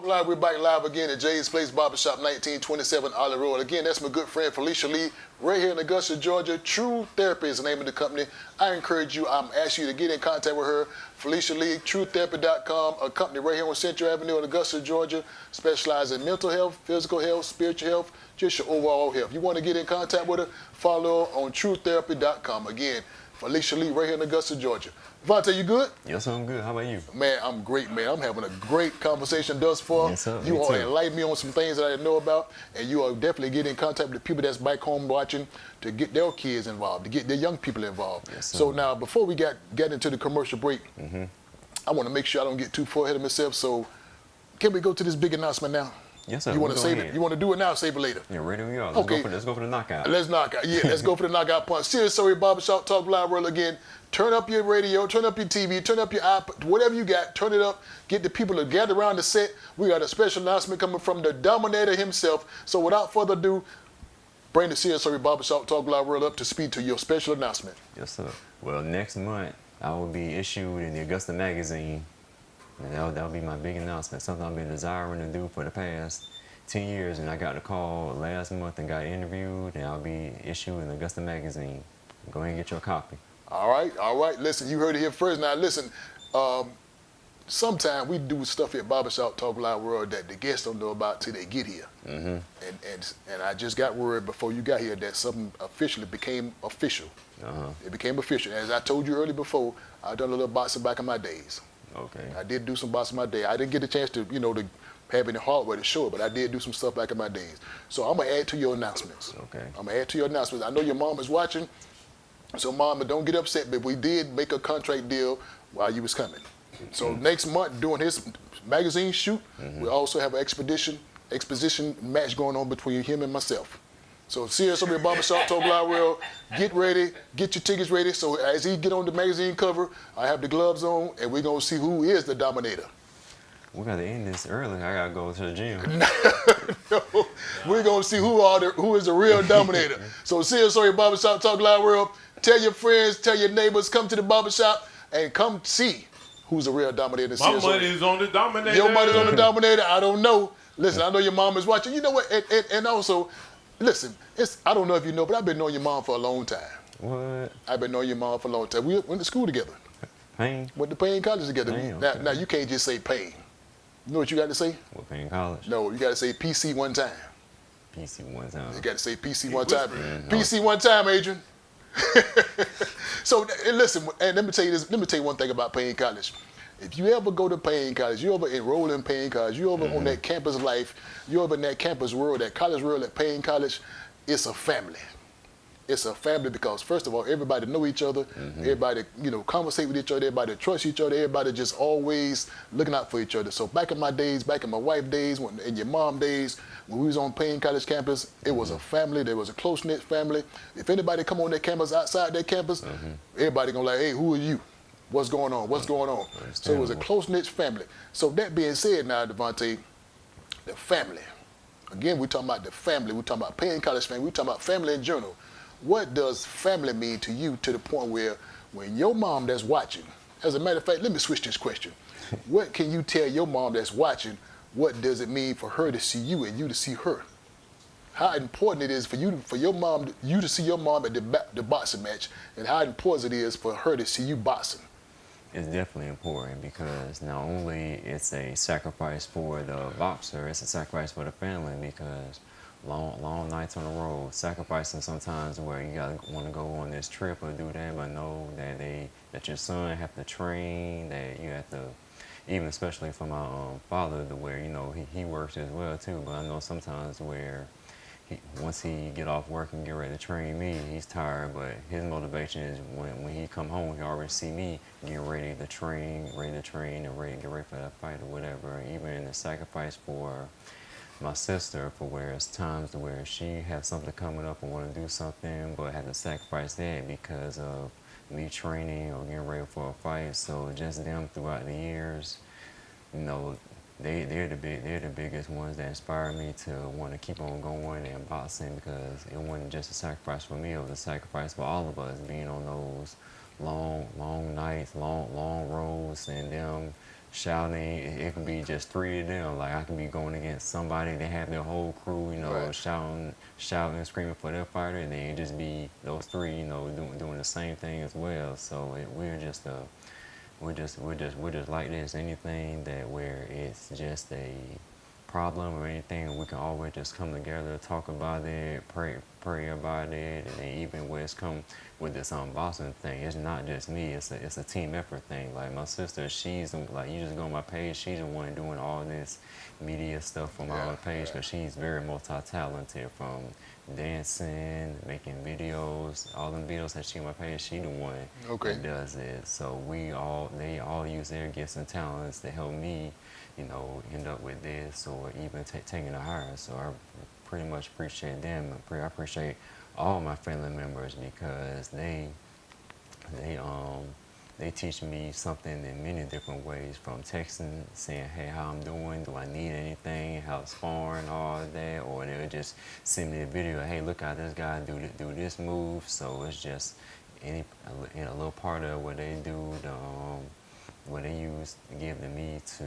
Live, we're back live again at Jay's Place Barbershop, 1927 Olive Road. Again, that's my good friend Felicia Lee, right here in Augusta, Georgia. True Therapy is the name of the company. I encourage you, I'm asking you to get in contact with her. Felicia Lee, TrueTherapy.com, a company right here on Central Avenue in Augusta, Georgia, specializing in mental health, physical health, spiritual health, just your overall health. You want to get in contact with her, follow her on TrueTherapy.com. Again, Felicia Lee, right here in Augusta, Georgia. Divante, you good? Yes, I'm good. How about you? Man, I'm great, man. I'm having a great conversation thus far. Yes, sir. You Me are too. enlightening me on some things that I didn't know about, and you are definitely getting in contact with the people that's back home watching to get their kids involved, to get their young people involved. Yes, sir. So now, before we get into the commercial break, I want to make sure I don't get too far ahead of myself. So, can we go to this big announcement now? Yes, sir. You want We'll to go save ahead. it? You want to do it now? Save it later. Yeah, ready we go. Okay. Let's go for the knockout. Let's knock out. Yeah, let's go for the knockout punch. Serious Story Barbershop Talk Live World again. Turn up your radio, turn up your TV, turn up your iPod, whatever you got, turn it up. Get the people to gather around the set. We got a special announcement coming from the Dominator himself. So without further ado, bring the Serious Story Barbershop Talk Live World up to speed to your special announcement. Yes, sir. Well, next month, I will be issued in the Augusta magazine. And that'll be my big announcement. Something I've been desiring to do for the past 10 years. And I got the call last month and got interviewed. And I'll be issued in the Augusta magazine. Go ahead and get your copy. All right. Listen, you heard it here first. Now listen, sometimes we do stuff here at Barbershop Talk Live World that the guests don't know about till they get here. And I just got word before you got here that something officially became official. It became official. As I told you earlier before, I done a little boxing back in my days. Okay. I did do some boxing in my day. I didn't get a chance to, to have any hardware to show it, but I did do some stuff back in my days. So I'm gonna add to your announcements. Okay. I'm gonna add to your announcements. I know your mom is watching, so mama, don't get upset, but we did make a contract deal while you was coming. So next month, during his magazine shoot, we also have an exposition match going on between him and myself. So Serious Story Barbershop Talk Live World, get ready, get your tickets ready. So as he get on the magazine cover, I have the gloves on, and we're gonna see who is the Dominator. We got to end this early. I got to go to the gym. No, we're gonna see who is the real Dominator. So Serious Story Barbershop Talk Live World, tell your friends, tell your neighbors, come to the barbershop and come see Who's the real Dominator? My money's on the Dominator. Your money's on the Dominator? I don't know. Listen, I know your mom is watching. You know what? And also, listen, I don't know if you know, but I've been knowing your mom for a long time. What? I've been knowing your mom for a long time. We went to school together. Payne? Went to Payne College together. Damn, now, okay. now, you can't just say Payne. You know what you got to say? What, Payne College? No, you got to say PC one time. PC one time. You got to say PC one time. Mm, PC one time, Adrian. So, and listen, and let me tell you this. Let me tell you one thing about Payne College. If you ever go to Payne College, you ever enroll in Payne College, you ever on that campus life, you ever in that campus world, that college world at Payne College, it's a family. It's a family because, first of all, everybody know each other. Everybody, conversate with each other. Everybody trust each other. Everybody just always looking out for each other. So back in my days, back in my wife's days, in your mom days, when we was on Payne College campus, it was a family. There was a close-knit family. If anybody come on that campus, outside that campus, everybody gonna like, hey, who are you? What's going on? What's going on? So it was a close-knit family. So that being said now, Divante, the family. Again, we're talking about the family. We're talking about Payne College family. We're talking about family in general. What does family mean to you to the point where when your mom that's watching, as a matter of fact, let me switch this question. What can you tell your mom that's watching, what does it mean for her to see you and you to see her? How important it is for you to see your mom at the boxing match, and how important it is for her to see you boxing. It's definitely important because not only it's a sacrifice for the boxer, it's a sacrifice for the family because long nights on the road, sacrificing sometimes where you want to go on this trip or do that, but know that your son have to train, that you have to, even especially for my father, to where he works as well too. But I know sometimes where once he get off work and get ready to train me, he's tired. But his motivation is when he come home, he already see me getting ready to train, and ready to get ready for that fight or whatever. Even the sacrifice for my sister, for where it's times to where she has something coming up and want to do something, but had to sacrifice that because of me training or getting ready for a fight. So just them throughout the years, they're the biggest ones that inspired me to want to keep on going and boxing because it wasn't just a sacrifice for me, it was a sacrifice for all of us, being on those long nights, long roads, and them shouting. It can be just three of them. Like I can be going against somebody that have their whole crew, Right. shouting and screaming for their fighter, and then it just be those three, doing the same thing as well. So we're just like this. Anything that where it's just a problem or anything, we can always just come together, talk about it, pray about it, and then even where it's come with this boxing thing, it's not just me. It's a team effort thing. Like my sister, she's like, you just go on my page, she's the one doing all this media stuff on my page because she's very multi-talented, from dancing, making videos, all them videos that she on my page, she the one that does it. So they all use their gifts and talents to help me, end up with this or even taking a higher. So I pretty much appreciate them. I appreciate all my family members because they teach me something in many different ways, from texting, saying, hey, how I'm doing, do I need anything, how it's sparring, all of that, or they'll just send me a video, hey, look how this guy do this move. So it's just a little part of what they do, what they use to give to me to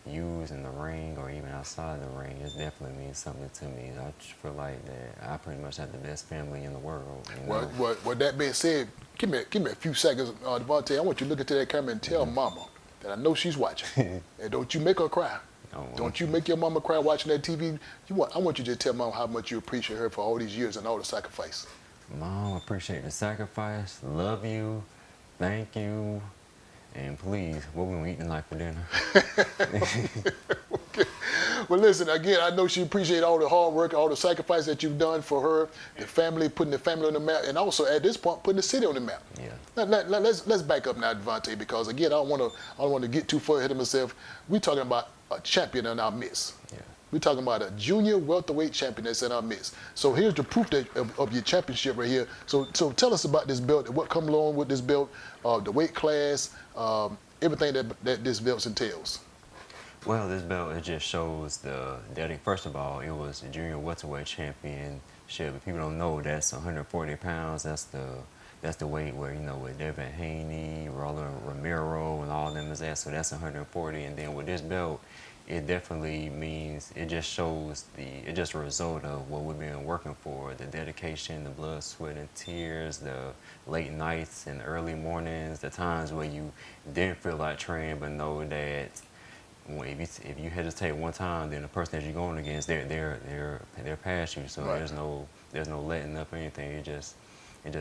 use in the ring or even outside the ring. It definitely means something to me. I just feel like that I pretty much have the best family in the world. Well, that being said, give me a few seconds, Divante. I want you to look into that camera and tell Mama that I know she's watching. And don't you make her cry. Don't you make your mama cry watching that TV. I want you to just tell Mama how much you appreciate her for all these years and all the sacrifice. Mom, I appreciate the sacrifice. Love you. Thank you. And please, what we gonna eat tonight for dinner? Okay. Well, listen, again, I know she appreciates all the hard work, all the sacrifice that you've done for her, the family, putting the family on the map, and also at this point, putting the city on the map. Yeah. Let's back up now, Divante, because again, I don't want to get too far ahead of myself. We're talking about a champion in our midst. Yeah. We're talking about a junior welterweight champion that's in our midst. So here's the proof of your championship right here. So tell us about this belt, what comes along with this belt, the weight class, everything that this belt entails. Well, this belt, it just shows that first of all, it was the junior welterweight championship. If people don't know, that's 140 pounds. That's that's the weight where, you know, with Devin Haney, Roland Romero, and all of them is at. So that's 140. And then with this belt, it definitely means, it just shows it's just a result of what we've been working for, the dedication, the blood, sweat, and tears, the late nights and early mornings, the times where you didn't feel like training, but know that if you hesitate one time, then the person that you're going against, they're past you. So Right. there's no letting up or anything. It just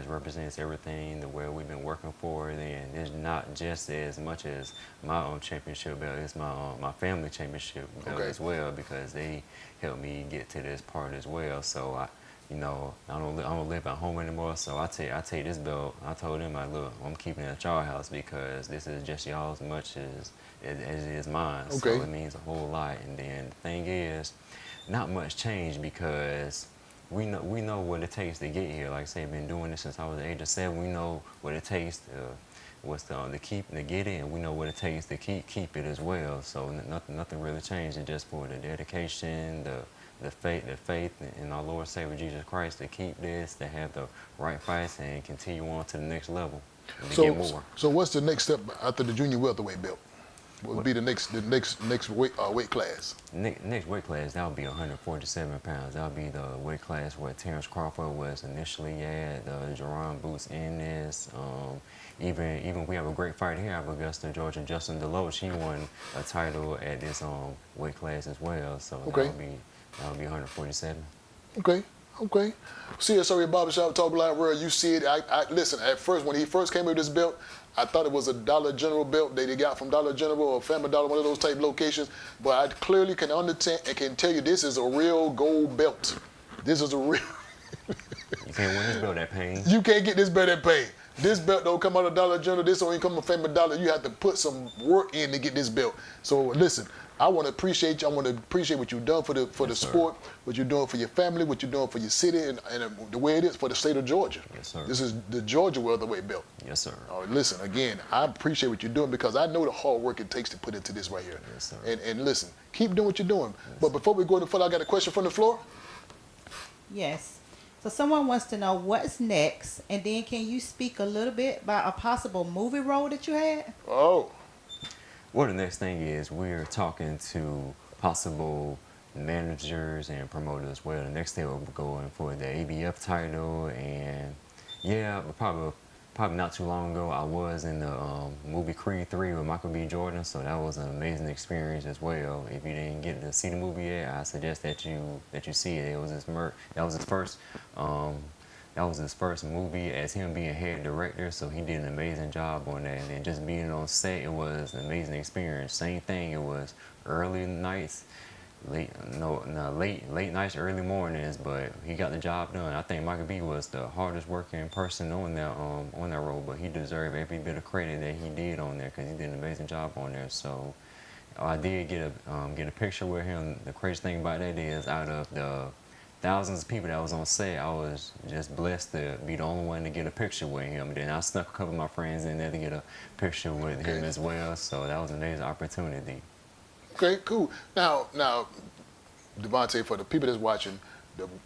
represents everything the way we've been working for it, and it's not just as much as my own championship belt. It's my family championship belt Okay. as well, because they helped me get to this part as well. So I don't live at home anymore. So I take this belt. I told them, like, look, I'm keeping it at y'all house because this is just y'all as much as it is mine. Okay. So it means a whole lot. And then the thing is, not much changed because we know what it takes to get here. Like I say, I've been doing this since I was the age of 7. We know what it takes to get it, and we know what it takes to keep it as well. So nothing really changed. It's just for the dedication, the faith in our Lord and Savior Jesus Christ to keep this, to have the right fights, and continue on to the next level and to get more. So what's the next step after the junior welterweight belt? What would be the next weight class? Next weight class, that would be 147 pounds. That would be the weight class where Terrence Crawford was initially at, Jerron Boots Ennis. Even we have a great fighter here out of Augusta, Georgia, Justin Deloach. He won a title at this weight class as well. So Okay. that would be 147. Okay. CSRA Barbershop Talk Live World, you see it. I listen, at first, when he first came with this belt, I thought it was a Dollar General belt that he got from Dollar General or Family Dollar, one of those type locations. But I clearly can understand and can tell you this is a real gold belt. This is a real. You can't win this belt at pain. You can't get this belt at pain. This belt don't come out of Dollar General. This don't even come from Family Dollar. You have to put some work in to get this belt. So listen, I want to appreciate you. I want to appreciate what you've done for the Yes, sir. sport, what you're doing for your family, what you're doing for your city, and the way it is for the state of Georgia. Yes, sir. This is the Georgia welterweight belt. Yes, sir. Listen, again, I appreciate what you're doing because I know the hard work it takes to put into this right here. Yes, sir. And listen, keep doing what you're doing. But before we go any further, I got a question from the floor. Yes. So someone wants to know what's next, and then can you speak a little bit about a possible movie role that you had? Oh, Well, the next thing is we're talking to possible managers and promoters as well. The next thing we're going for the ABF title, and yeah, probably not too long ago, I was in the movie Creed 3 with Michael B. Jordan, so that was an amazing experience as well. If you didn't get to see the movie yet, I suggest that you see it. It was that was his first movie as him being head director, so he did an amazing job on that. And then just being on set, it was an amazing experience. Same thing, it was early nights, late nights, early mornings, but he got the job done. I think Michael B was the hardest working person on that role, but he deserved every bit of credit that he did on there because he did an amazing job on there. So I did get a picture with him. The crazy thing about that is, out of the thousands of people that was on set, I was just blessed to be the only one to get a picture with him. Then I snuck a couple of my friends in there to get a picture with him as well. So that was an amazing opportunity. okay, cool. Now, Divante, for the people that's watching,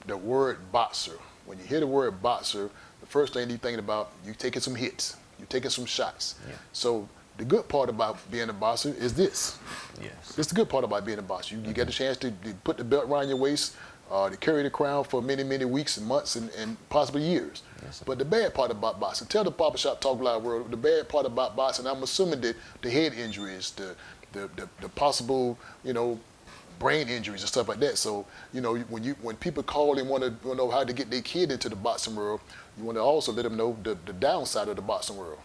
the word boxer, when you hear the word boxer, the first thing you're thinking about, you taking some hits, you're taking some shots. Yeah. So the good part about being a boxer is this. Yes. This is the good part about being a boxer. You get the chance to put the belt around your waist, to carry the crown for many, many weeks and months and possibly years. Yes, sir. But the bad part about boxing, tell the Barbershop Talk Live world, the bad part about boxing, I'm assuming that the head injuries, the possible, brain injuries and stuff like that. So, when people call and want to know how to get their kid into the boxing world, you want to also let them know the downside of the boxing world.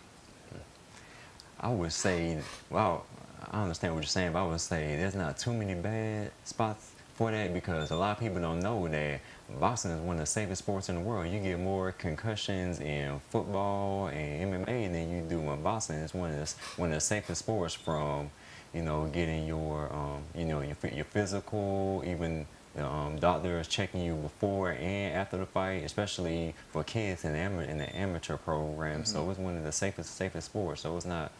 I would say, well, I understand what you're saying, but I would say there's not too many bad spots for that, because a lot of people don't know that boxing is one of the safest sports in the world. You get more concussions in football and MMA than you do in boxing. It's one of the safest sports from, getting your, your physical, even The doctor is checking you before and after the fight, especially for kids in the amateur program. So it's one of the safest sports. So it's not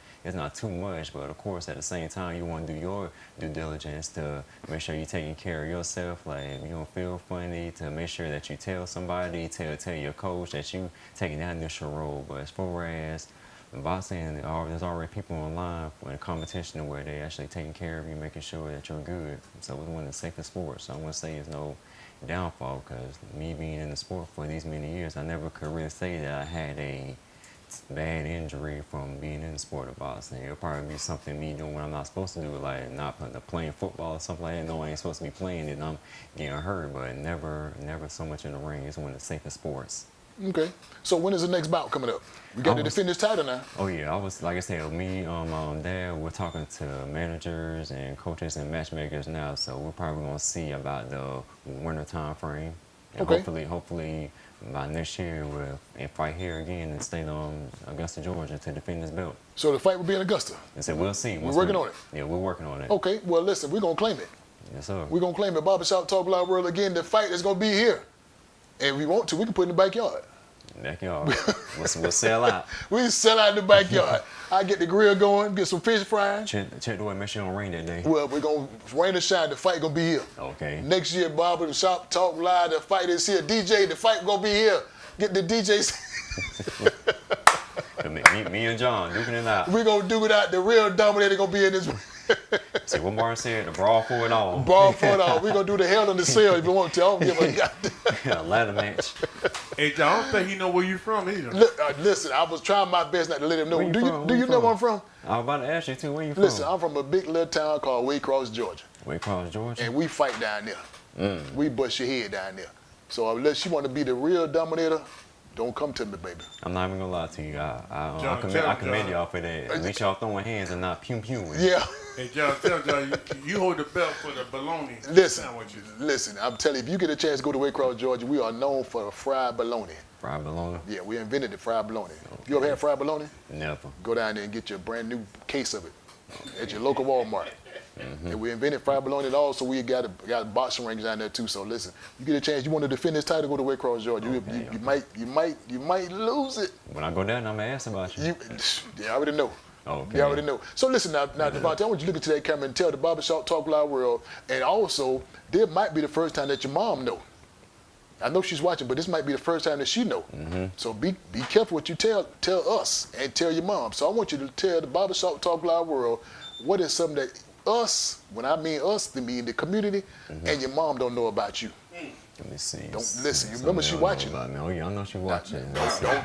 too much, but of course at the same time you want to do your due diligence to make sure you're taking care of yourself. Like if you don't feel funny, to make sure that you tell somebody, tell your coach that you taking that initial role. But as far as boxing, there's already people online in a competition where they actually taking care of you, making sure that you're good. So it's one of the safest sports. So I want to say it's no downfall, because me being in the sport for these many years, I never could really say that I had a bad injury from being in the sport of boxing. It'll probably be something me doing what I'm not supposed to do, like not playing football or something like that. No, I ain't supposed to be playing it, and I'm getting hurt, but never so much in the ring. It's one of the safest sports. Okay. So when is the next bout coming up? We got to defend this title now. Oh yeah, like I said, me, Dad, we're talking to managers and coaches and matchmakers now, so we're probably gonna see about the winter time frame. And Okay. hopefully by next year we'll fight here again in the state of Augusta, Georgia, to defend this belt. So the fight will be in Augusta. And so we'll see. We're working on it. Yeah, we're working on it. Okay. Well, listen, we're gonna claim it. Yes, sir. We're gonna claim it. Barbershop Talk Live World again. The fight is gonna be here, and if we want to, we can put it in the backyard. Backyard. We'll sell out. We can sell out in the backyard. I get the grill going, get some fish frying. Check the way, make sure it don't rain that day. Well, we're gonna rain or shine. The fight gonna be here. Okay. Next year, Barbershop Talk Live. The fight is here. DJ, the fight gonna be here. Get the DJs. me and John duking it out. We're gonna do it out. The real Dominator gonna be in this. See what Martin said, the brawl for it all. Brawl for it all. We're gonna do the hell in the cell if you want to. I don't give a goddamn. Ladder match. Hey, John, I don't think he know where you from either. Listen, I was trying my best not to let him know. Where you from? Do you know where I'm from? I was about to ask you too, where you from? Listen, I'm from a big little town called Waycross, Georgia. Waycross, Georgia? And we fight down there. We bust your head down there. So unless you want to be the real Dominator, don't come to me, baby. I'm not even gonna lie to you. I John, commend y'all for that. At least y'all throwing hands and not pew. Yeah. Hey, John, tell John, you hold the belt for the bologna sandwiches. Listen, I'm telling you, if you get a chance to go to Waycross, Georgia, we are known for fried bologna. Fried bologna? Yeah, we invented the fried bologna. Okay. You ever had fried bologna? Never. Go down there and get your brand new case of it at your local Walmart. And we invented fried bologna and also we got boxing rings down there too. So listen, you get a chance, you want to defend this title, go to Waycross, Georgia. You might lose it. When I go down, I'm gonna ask about you. They already know. Okay. You already know. So listen now, Divante, I want you to look into that camera and tell the Barbershop Talk Live World, and also, there might be the first time that your mom know. I know she's watching, but this might be the first time that she know. So be careful what you tell us and tell your mom. So I want you to tell the Barbershop Talk Live World what is something that us, when I mean us, I mean the community, and your mom don't know about you. Let me see. Don't listen. You remember she watching. Oh yeah, I know she watching.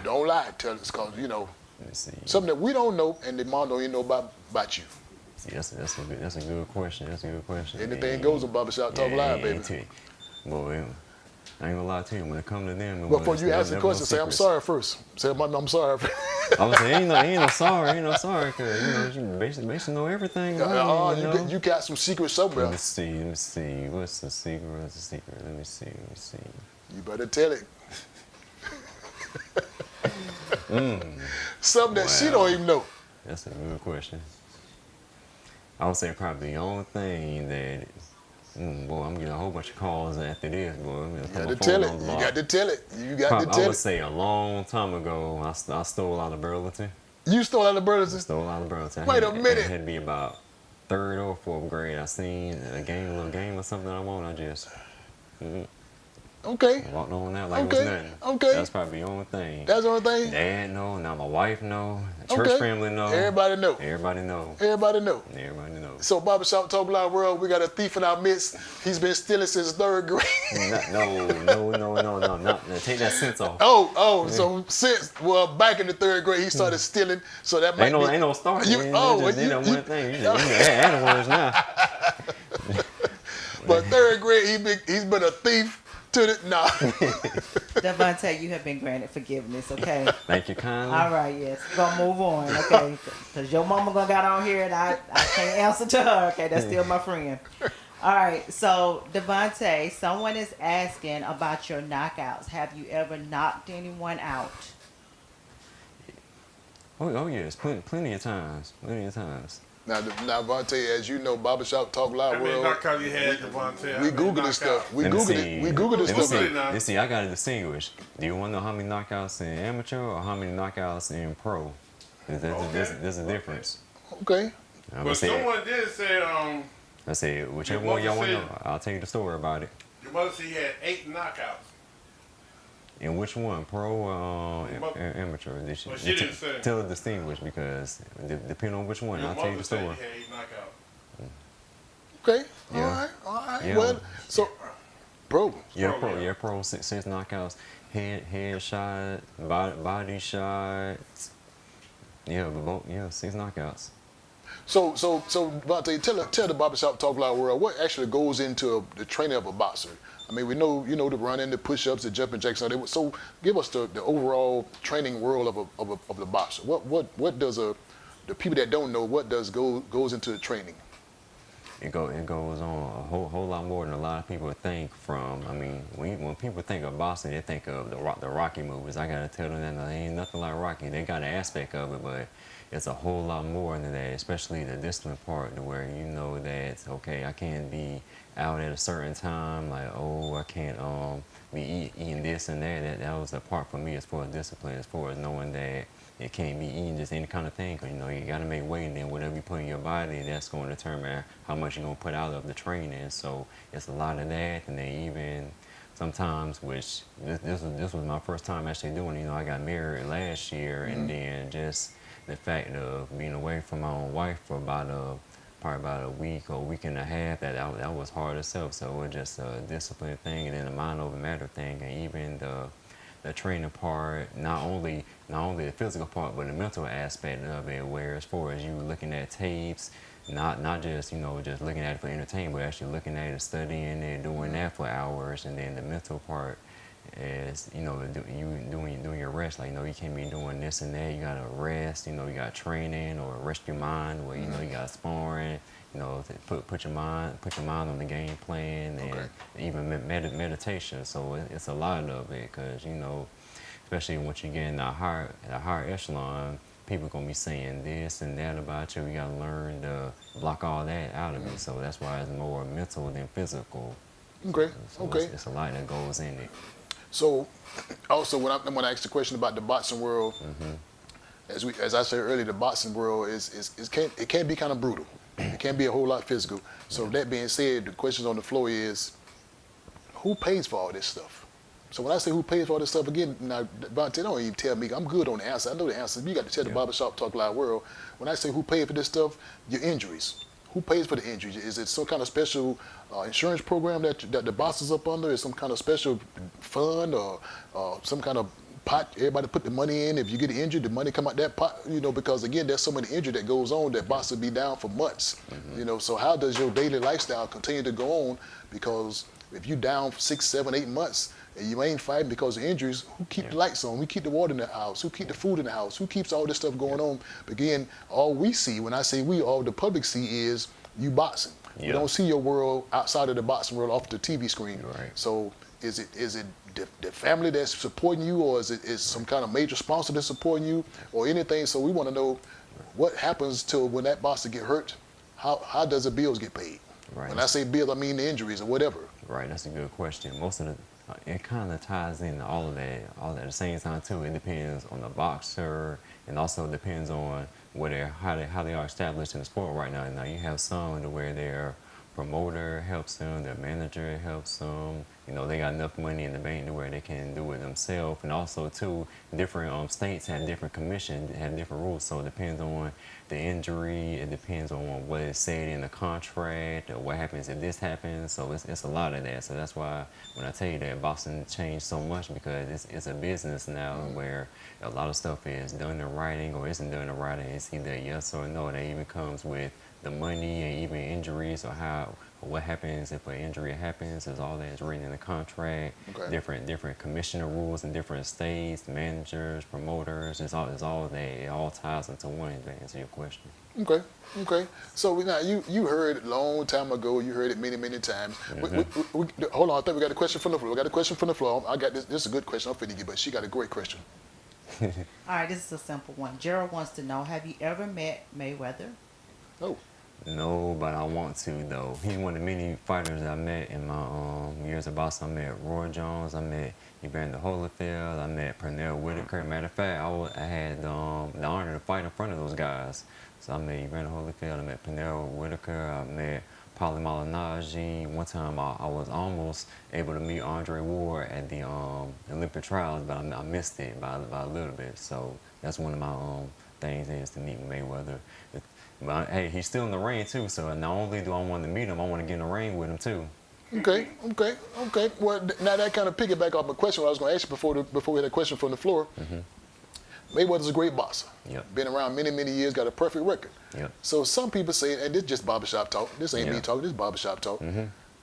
Don't lie. Tell us, cause you know. Let me see. Something that we don't know and the mom don't even know about you. See, that's a good question. That's a good question. Anything goes on Barbershop Talk Live, baby. Boy, I ain't gonna lie to you. When it comes to them, but before you ask the question, say I'm sorry first. Say I'm sorry. I was saying, ain't no sorry, cause you basically know everything. About me, you got some secrets somewhere. Let me see. What's the secret? Let me see. You better tell it. Something that she don't even know. That's a good question. I would say probably the only thing that, boy, I'm getting a whole bunch of calls after this, boy. You got to tell it. You got to tell it. I would say a long time ago, I stole out of Burlington. You stole out of Burlington? Stole out of Burlington. Wait a minute. It had to be about 3rd or 4th grade. I seen a little game or something I want. I just... Okay. I walked on out like it was nothing. Okay. That's probably the only thing. That's the only thing? Dad know, now my wife know, the church family know. Everybody know. Everybody know. Everybody know. Everybody know. So Barbershop Talk Live World, we got a thief in our midst. He's been stealing since 3rd grade. No. Take that sense off. So back in the 3rd grade, he started stealing. So that might ain't no start. One thing. You add words now. But 3rd grade, he's been a thief to the Divante, you have been granted forgiveness, okay? Thank you kindly. All right, yes. We're going to move on, okay? Because your mama going to got on here and I can't answer to her, okay? That's still my friend. All right, so Divante, someone is asking about your knockouts. Have you ever knocked anyone out? Oh yes, plenty of times. Now, Devontae, as you know, Barbershop Talk Live How many World. knockouts you had, Divante? We Googled this stuff. We Let me Googled see. it. We Googled this Let me stuff. see. Let's see. I got to distinguish. Do you want to know how many knockouts in amateur or how many knockouts in pro? There's a difference. Okay. But someone did say, I said, whichever Your one y'all mother want to know, I'll tell you the story about it. your mother said you had 8 knockouts. And which one, pro or Well, amateur? well, she didn't say. Tell it distinguish because depending on which one, Your I'll tell you mother the said story. you had 8 knockouts. Okay. Yeah. All right. Yeah. Well, so, bro. Pro, six knockouts, head shot, body shots. Yeah, but 6 knockouts. So, Devontae, tell the Barbershop Talk Live World what actually goes into the training of a boxer. I mean, we know, the running, the push-ups, the jumping jacks. So, give us the overall training world of the boxer. What does the people that don't know what goes into the training? It goes on a whole lot more than a lot of people think. I mean, when people think of boxing, they think of the Rocky movies. I gotta tell them that there ain't nothing like Rocky. They got an aspect of it, but it's a whole lot more than that. Especially the discipline part, where you know that okay, I can't be out at a certain time. Like I can't be eating this and that. That was a part for me as far as discipline, as far as knowing that. It can't be eating just any kind of thing, because you got to make weight, and then whatever you put in your body, that's going to determine how much you're going to put out of the training. So it's a lot of that, and then even sometimes, which this was my first time actually doing it. I got married last year, and then just the fact of being away from my own wife for probably about a week or a week and a half, that was hard itself. So it was just a discipline thing, and then a mind over matter thing, and even the training part, not only the physical part, but the mental aspect of it, where as far as you looking at tapes, not just just looking at it for entertainment, but actually looking at it, studying it, doing that for hours, and then the mental part is you doing your rest. Like you can't be doing this and that. You gotta rest. You got training or rest your mind. Where you got sparring. To put your mind on the game plan, and even meditation. So it's a lot of it, because especially once you get in the higher echelon, people gonna be saying this and that about you. You gotta learn to block all that out of it. So that's why it's more mental than physical. Okay. So it's a lot that goes in it. So, also when I asked the question about the boxing world, as I said earlier, the boxing world it can be kind of brutal. It can be a whole lot physical. So that being said, the questions on the floor is, who pays for all this stuff? So when I say who pays for all this stuff, again, now, Devontae, don't even tell me. I'm good on the answer. I know the answer. You got to tell the Barbershop Talk Live World. When I say who pays for this stuff, your injuries. Who pays for the injuries? Is it some kind of special insurance program that the boss is up under? Is some kind of special fund or some kind of pot everybody put the money in? If you get injured, the money come out that pot, because again, there's so many injury that goes on that boss will be down for months. So how does your daily lifestyle continue to go on? Because if you down for 6, 7, 8 months and you ain't fighting because of injuries, who keep the lights on? Who keep the water in the house? Who keep the food in the house? Who keeps all this stuff going on? Again, all we see, when I say we, all the public see is you boxing. You don't see your world outside of the boxing world off the TV screen. Right. So is it the family that's supporting you, or is some kind of major sponsor that's supporting you, or anything? So we want to know what happens to when that boxer get hurt. How does the bills get paid? Right. When I say bills, I mean the injuries or whatever. Right, that's a good question. Most of it kind of ties into all of that at the same time too. It depends on the boxer, and also depends on how they are established in the sport right now. Now you have some where their promoter helps them, their manager helps them. They got enough money in the bank to where they can do it themselves. And also too, different states have different commissions, have different rules. So it depends on the injury. It depends on what is said in the contract, or what happens if this happens. So it's a lot of that. So that's why when I tell you that boxing changed so much, because it's a business now where a lot of stuff is done in writing or isn't done in writing. It's either yes or no. That even comes with the money, and even injuries, or what happens if an injury happens, is all that is written in the contract. Okay. Different commissioner rules in different states, managers, promoters. It's all that. It all ties into one, to answer your question. Okay. So now you heard it a long time ago. You heard it many times. Hold on, I think we got a question from the floor. I got this. This is a good question. I'm finna get, but she got a great question. All right, this is a simple one. Gerald wants to know, have you ever met Mayweather? Oh, No, but I want to though. He's one of the many fighters I met in my years of boxing. I met Roy Jones. I met Evander Holyfield. I met Pernell Whitaker. Matter of fact, I had the honor to fight in front of those guys. So I met Evander Holyfield. I met Pernell Whitaker. I met Paulie Malignaggi. One time I was almost able to meet Andre Ward at the Olympic trials, but I missed it by a little bit. So that's one of my things is to meet Mayweather. But hey, he's still in the ring too, so not only do I want to meet him, I want to get in the ring with him too. okay. Well, now that kind of piggyback off my question I was going to ask you before we had a question from the floor. Mayweather's a great boxer. Yep. Been around many, many years, got a perfect record. Yep. So some people say, and this is just barbershop talk. This ain't me talking, this is barbershop talk.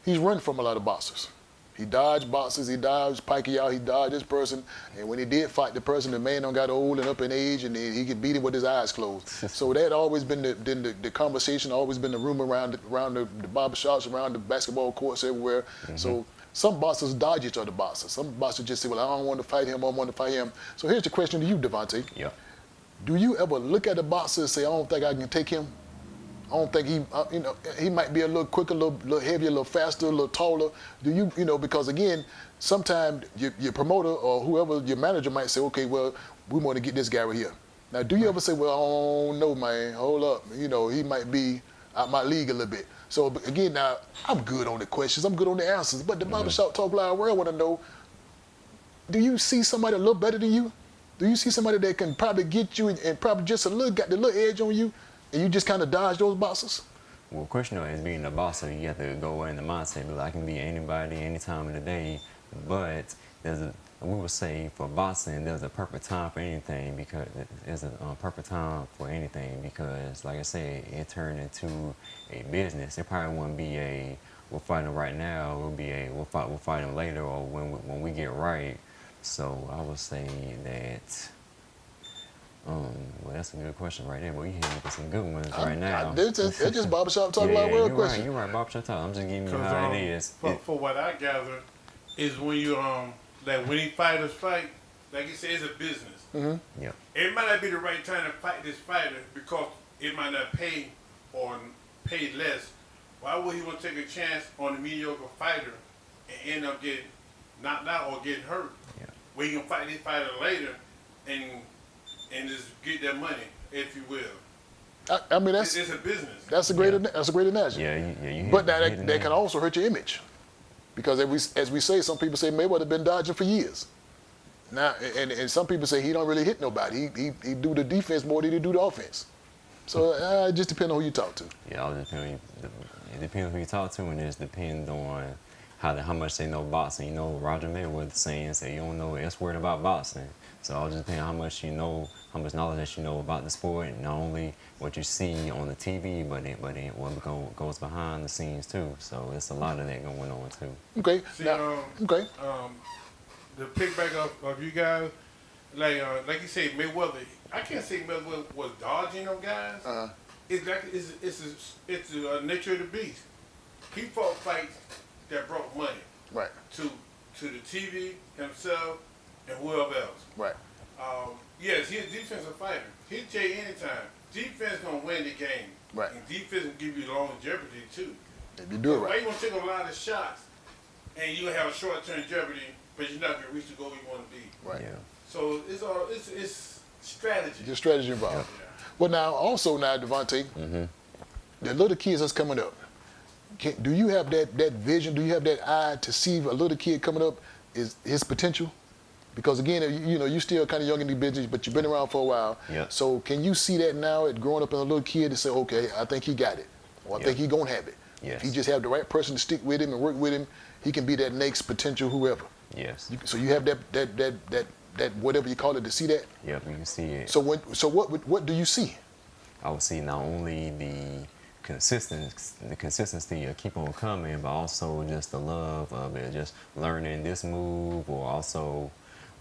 He's run from a lot of boxers. He dodged boxers, he dodged Pacquiao, he dodged this person. And when he did fight the person, the man done got old and up in age, and he could beat him with his eyes closed. So that always been the conversation, always been the rumor around the barbershops, around the basketball courts, everywhere. So some boxers dodge each other boxers. Some boxers just say, well, I don't want to fight him, I don't want to fight him. So here's the question to you, Divante. Yeah. Do you ever look at a boxer and say, I don't think I can take him? I don't think he might be a little quicker, a little heavier, a little faster, a little taller. Do you, because again, sometimes your promoter or whoever, your manager might say, okay, well, we want to get this guy right here. Now, do you ever say, well, I don't know, man, hold up. He might be out my league a little bit. So again, now, I'm good on the questions, I'm good on the answers, but the Barbershop Talk Live world want to know, do you see somebody a little better than you? Do you see somebody that can probably get you and probably just got the little edge on you, and you just kind of dodge those boxers? Well, of course, as being a boxer, you have to go in the mindset, like, I can be anybody, any time of the day, but we would say for boxing, there's a perfect time for anything, because there's a perfect time for anything, because, like I said, it turned into a business. It probably wouldn't be we're fighting right now, we'll fight him later, or when we get right. So I would say that, well, that's a good question right there. But you hit me with some good ones right now. It's just Barbershop Talk Live world question. You're right, Barbershop Talk. I'm just giving you how it is. For what I gather, is when you like when fighters fight, like you said, it's a business. Yeah. It might not be the right time to fight this fighter because it might not pay or pay less. Why would he want to take a chance on a mediocre fighter and end up getting knocked out or getting hurt? Yeah. Where you can fight this fighter later and just get that money, if you will. I mean, It's a business. that's a great analogy. Yeah. But that can also hurt your image, because as we say, some people say Mayweather been dodging for years. Now, and some people say he don't really hit nobody. He do the defense more than he do the offense. So it just depends on who you talk to. Yeah, it depends on who you talk to, and it just depends on how much they know boxing. Roger Mayweather saying you don't know S word about boxing. So it all just depends on how much you know, how much knowledge that you know about the sport, and not only what you see on the TV, but what goes behind the scenes too. So it's a lot of that going on too. Okay. See, okay. The pickback of you guys, like you say, Mayweather. I can't say Mayweather was dodging them guys. It's like it's the nature of the beast. He fought fights that brought money. Right. To the TV, himself, and whoever else. Right. Yes, he's a defensive fighter. He'll tell you anytime. Defense gonna win the game. Right. And defense will give you longevity too. If you do it Why right. you gonna take a lot of shots and you have a short-term jeopardy, but you're not gonna reach the goal you want to be? Right. Yeah. So it's strategy. Just strategy involved. Yeah. Well, now, Divante, the little kids that's coming up, do you have that vision? Do you have that eye to see a little kid coming up is his potential? Because again, you're still kind of young in the business, but you've been around for a while. Yeah. So can you see that now at growing up as a little kid to say, okay, I think he got it, or I think he gonna have it. Yes. If he just have the right person to stick with him and work with him, he can be that next potential whoever. Yes. So you have that whatever you call it to see that. Yep, you can see it. So what do you see? I would see not only the consistency of keep on coming, but also just the love of it, just learning this move,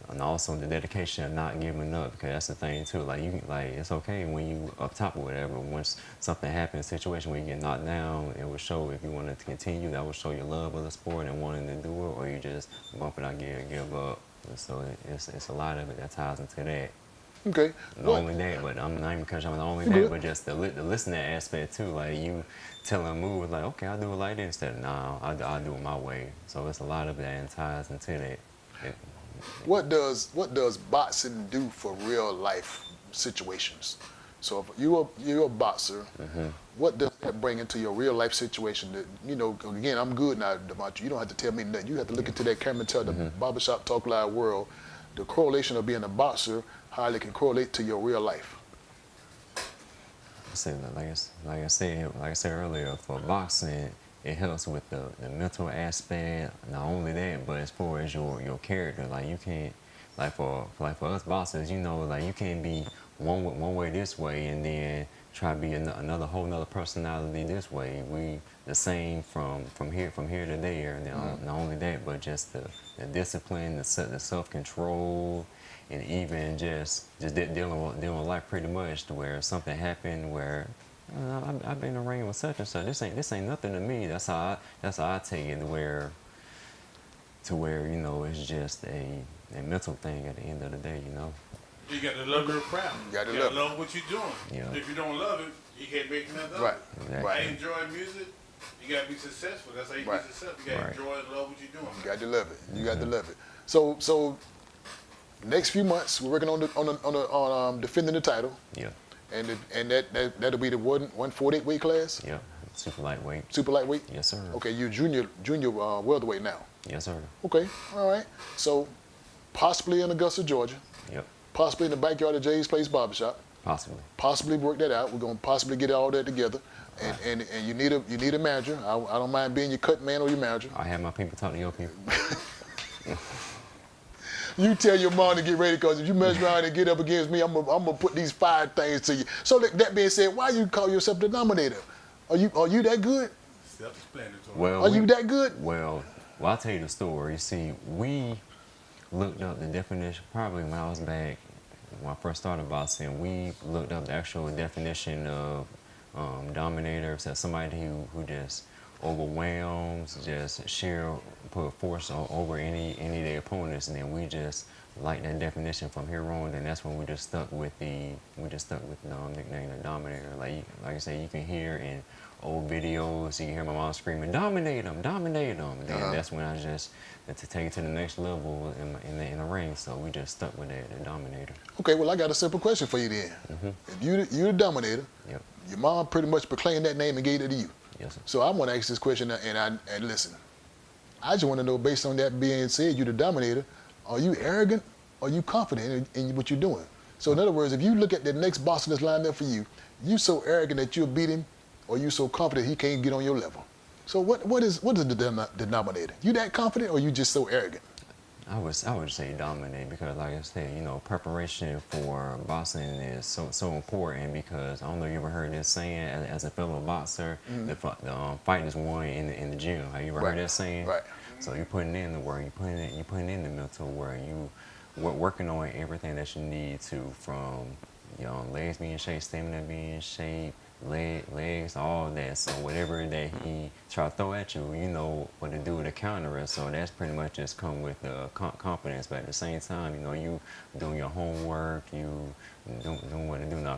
and also the dedication of not giving up, because that's the thing too. It's okay when you up top or whatever. Once something happens, a situation where you get knocked down, it will show if you wanted to continue. That will show your love of the sport and wanting to do it, or you just bump it out, give up. And so it's a lot of it that ties into that. Okay. Not only that, but I'm not even because I'm not only that, but just the listening aspect too. Like you telling a move, like, okay, I'll do it like this instead of, nah, I'll do it my way. So it's a lot of that ties into that. What does boxing do for real life situations? So if you're a boxer, what does that bring into your real life situation? That, you know, again, I'm good now, Divante. You don't have to tell me nothing. You have to look into that camera and tell the Barbershop Talk Live world the correlation of being a boxer, how it can correlate to your real life. Like I said earlier, for boxing, it helps with the mental aspect. Not only that, but as far as your character, like you can't, like for us boxers, you know, like you can't be one way this way and then try to be another whole nother personality this way. We the same from here to there. And not only that, but just the discipline, the self-control, and even just dealing with life pretty much to where something happened where I've been in the ring with such and such. This ain't nothing to me. That's how I take it to where you know it's just a mental thing at the end of the day, you know. You got to love your craft. You got to love what you're doing. Yeah. If you don't love it, you can't make nothing of Right. it. Exactly. I enjoy music. You got to be successful. That's how you be successful. You got to enjoy and love what you're doing. You got to love it. You got to love it. So next few months we're working on defending the title. Yeah. And that'll be the 148 weight class. Yeah. Super lightweight. Super lightweight. Yes, sir. Okay, you're junior welterweight now. Yes, sir. Okay, all right. So possibly in Augusta, Georgia. Yep. Possibly in the backyard of Jay's Place Barbershop. Possibly. Possibly work that out. We're gonna possibly get all that together. And you need a manager. I don't mind being your cut man or your manager. I have my people talk to your people. You tell your mom to get ready, because if you mess around and get up against me, I'm gonna put these 5 things to you. So that being said, why you call yourself the Dominator? Are you that good? Self-explanatory. Well, Are you that good? Well, I'll tell you the story. You see, we looked up the definition probably when I was back, when I first started boxing. We looked up the actual definition of Dominator. So somebody who just overwhelms, just put force over any of their opponents, and then we just like that definition from here on. And that's when we just stuck with the nickname the Dominator. Like I say, you can hear in old videos, you can hear my mom screaming, "Dominate him, dominate him." And then that's when I just to take it to the next level in the ring. So we just stuck with that, the Dominator. Okay, well I got a simple question for you then. If you're the Dominator, Yep. your mom pretty much proclaimed that name and gave it to you. Yes, sir. So I want to ask this question, and listen. I just want to know, based on that being said, you're the Dominator. Are you arrogant? Or are you confident in what you're doing? So in other words, if you look at the next boxer that's lined up for you, you so arrogant that you'll beat him, or you so confident he can't get on your level. So what is the denominator? You that confident, or you just so arrogant? I would say dominate, because like I said, you know, preparation for boxing is so important, because I don't know if you ever heard this saying, as a fellow boxer, the fight is won in the gym. Have you ever heard that saying? Right. So you're putting in the work, you're putting in the mental work, working on everything that you need to, from legs being in shape, stamina being in shape, legs, all that. So whatever that he try to throw at you, you know what to do to counter it. So that's pretty much just come with confidence. But at the same time, you know, you doing your homework, you doing what to do. Now,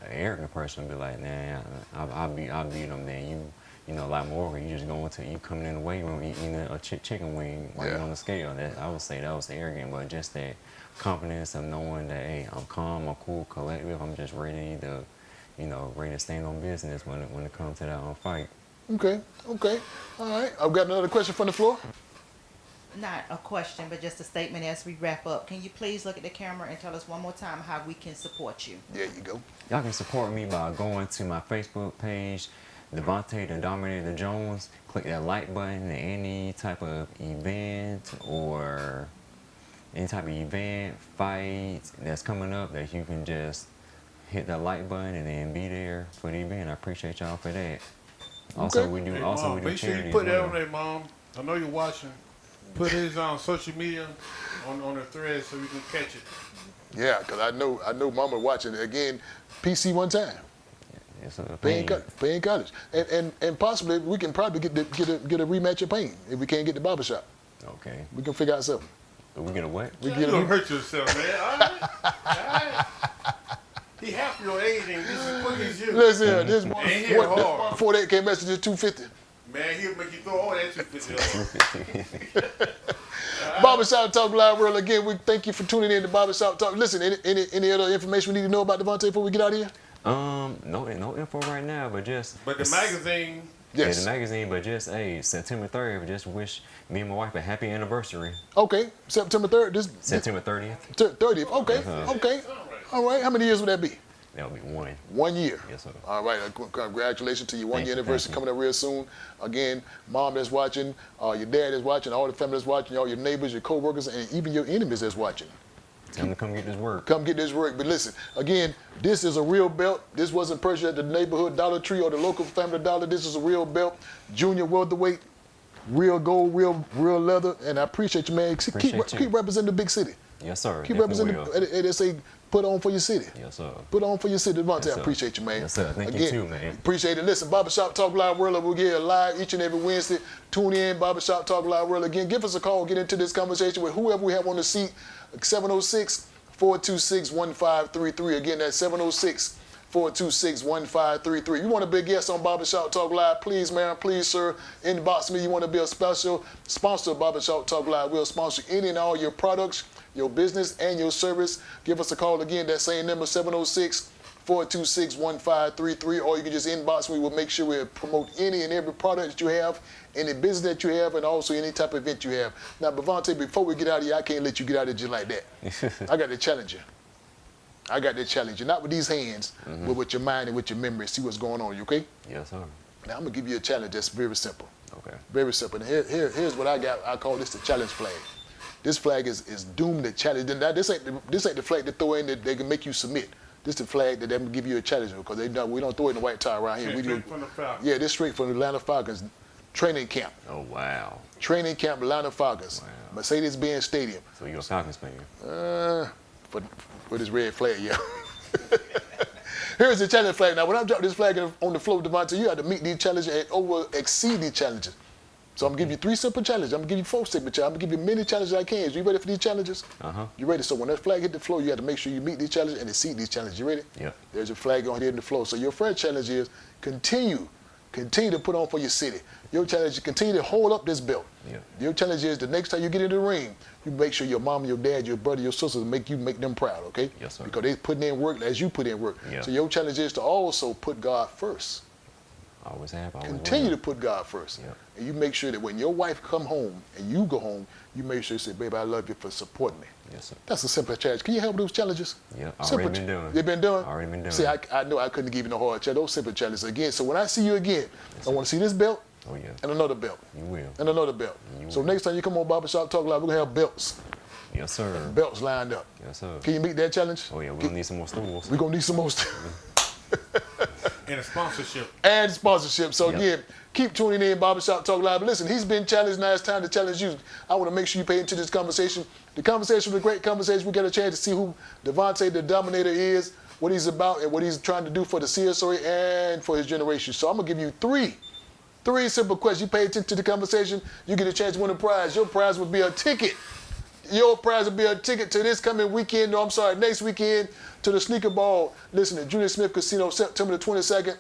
an arrogant person will be like, nah, I'll beat them. Then you know, like more, you just you coming in the weight room eating a chicken wing while you're on the scale. That I would say that was arrogant, but just that confidence of knowing that, hey, I'm calm, I'm cool, collective, I'm just ready to stand on business when it comes to that fight. Okay. All right. I've got another question from the floor. Not a question, but just a statement as we wrap up. Can you please look at the camera and tell us one more time how we can support you? There you go. Y'all can support me by going to my Facebook page, Divante the Dominator Jones. Click that like button. Any type of event fight that's coming up, that you can just hit that like button and then be there for the event. I appreciate y'all for that. Also, we do Hey, also Mom, we do make sure charity you put as that well. on there, Mom. I know you're watching. Put his on social media on the thread so we can catch it. Yeah, because I know Mama watching it. Again, PC one time. It's a Paying pain. college. And possibly we can probably get a rematch of Payne if we can't get the barbershop. Okay. We can figure out something. We get a what? We You get gonna hurt yourself, man. All right. He half your age and he's as quick as you. Listen, this one, And he hit hard. 48K message is 250. Man, he'll make you throw all that 250. Barbershop Talk Live World, again, we thank you for tuning in to Barbershop Talk. Listen, any other information we need to know about Divante before we get out of here? No info right now, but just. But the magazine. Yes. Yeah, the magazine, but just, hey, September 3rd, just wish me and my wife a happy anniversary. Okay, September 3rd. September 30th. 30th, okay, okay. All right, how many years would that be? That'll be 1. 1 year. Yes, sir. All right, congratulations to your 1 year you, anniversary thank you. coming up real soon. Again, mom that's watching, your dad is watching, all the family that's watching, all your neighbors, your co-workers, and even your enemies that's watching. Tell them to come get this work. Come get this work. But listen, again, this is a real belt. This wasn't purchased at the neighborhood Dollar Tree or the local Family Dollar. This is a real belt. Junior welterweight, real gold, real leather. And I appreciate you, man. Keep representing the big city. Yes, sir. Keep Definitely representing. They say put on for your city. Yes, sir. Put on for your city. Devontae, Yes, I sir. appreciate you, man. Yes, sir. Thank you Again, too, man. Appreciate it. Listen, Barbershop Talk Live World, we'll get live each and every Wednesday. Tune in, Barbershop Talk Live World. Again, give us a call. Get into this conversation with whoever we have on the seat. 706-426-1533. Again, that's 706-426-1533. You want to be a guest on Barbershop Talk Live, please, man, please, sir, inbox me. You want to be a special sponsor of Barbershop Talk Live. We'll sponsor any and all your products, your business, and your service. Give us a call again, that same number, 706-426-1533, or you can just inbox me. We'll make sure we promote any and every product that you have, any business that you have, and also any type of event you have. Now, Devontae, before we get out of here, I can't let you get out of here just like that. I got to challenge you. Not with these hands, but with your mind and with your memory. See what's going on, you okay? Yes, sir. Now, I'm going to give you a challenge that's very simple. Okay. Very simple. And here's what I got. I call this the challenge flag. This flag is doomed to challenge. Now, this ain't the flag to throw in that they can make you submit. This is the flag that they can give you a challenge because we don't throw it in the white tie around here. From the Falcons. Yeah, this straight from the Atlanta Falcons training camp. Oh, wow. Training camp, Atlanta Falcons. Wow. Mercedes-Benz Stadium. So you're a Falcons fan? For this red flag, yeah. Here's the challenge flag. Now, when I drop this flag on the floor, Divante, you have to meet these challenges and exceed these challenges. So I'm going to give you 3 simple challenges. I'm going to give you 4 simple challenges. I'm going to give you many challenges I can. You ready for these challenges? Uh-huh. You ready? So when that flag hit the floor, you have to make sure you meet these challenges and exceed these challenges. You ready? Yep. There's a flag on here in the floor. So your first challenge is continue to put on for your city. Your challenge is continue to hold up this belt. Yep. Your challenge is the next time you get in the ring, you make sure your mom, your dad, your brother, your sisters make them proud, okay? Yes, sir. Because they putting in work as you put in work. Yep. So your challenge is to also put God first. Always have, always Continue will. to put God first. Yep. And you make sure that when your wife come home and you go home, you make sure you say, baby, I love you for supporting me. Yes, sir. That's a simple challenge. Can you help with those challenges? Yep, Simple already been doing. They've been doing? Already been doing. See, I know I couldn't give you no hard challenge. Those simple challenges. Again, so when I see you again, I want to see this belt Oh, yeah. and another belt. You will. And another belt. You So will. next time you come on Barbershop Talk Live, we're going to have belts. Yes, sir. Belts lined up. Yes, sir. Can you meet that challenge? Oh, yeah, we're going to need some more stools. We're going to need some more And a sponsorship. and sponsorship. So Yep. again, keep tuning in, Barbershop Talk Live. But listen, he's been challenged. Now it's time to challenge you. I want to make sure you pay into this conversation. The conversation was a great conversation. We got a chance to see who Divante the Dominator is, what he's about, and what he's trying to do for the CSOA and for his generation. So I'm gonna give you three simple questions. You pay attention to the conversation, you get a chance to win a prize. Your prize would be a ticket. Your prize would be a ticket to this coming weekend, next weekend, to the Sneaker Ball. Listen, at Julius Smith Casino, September the 22nd.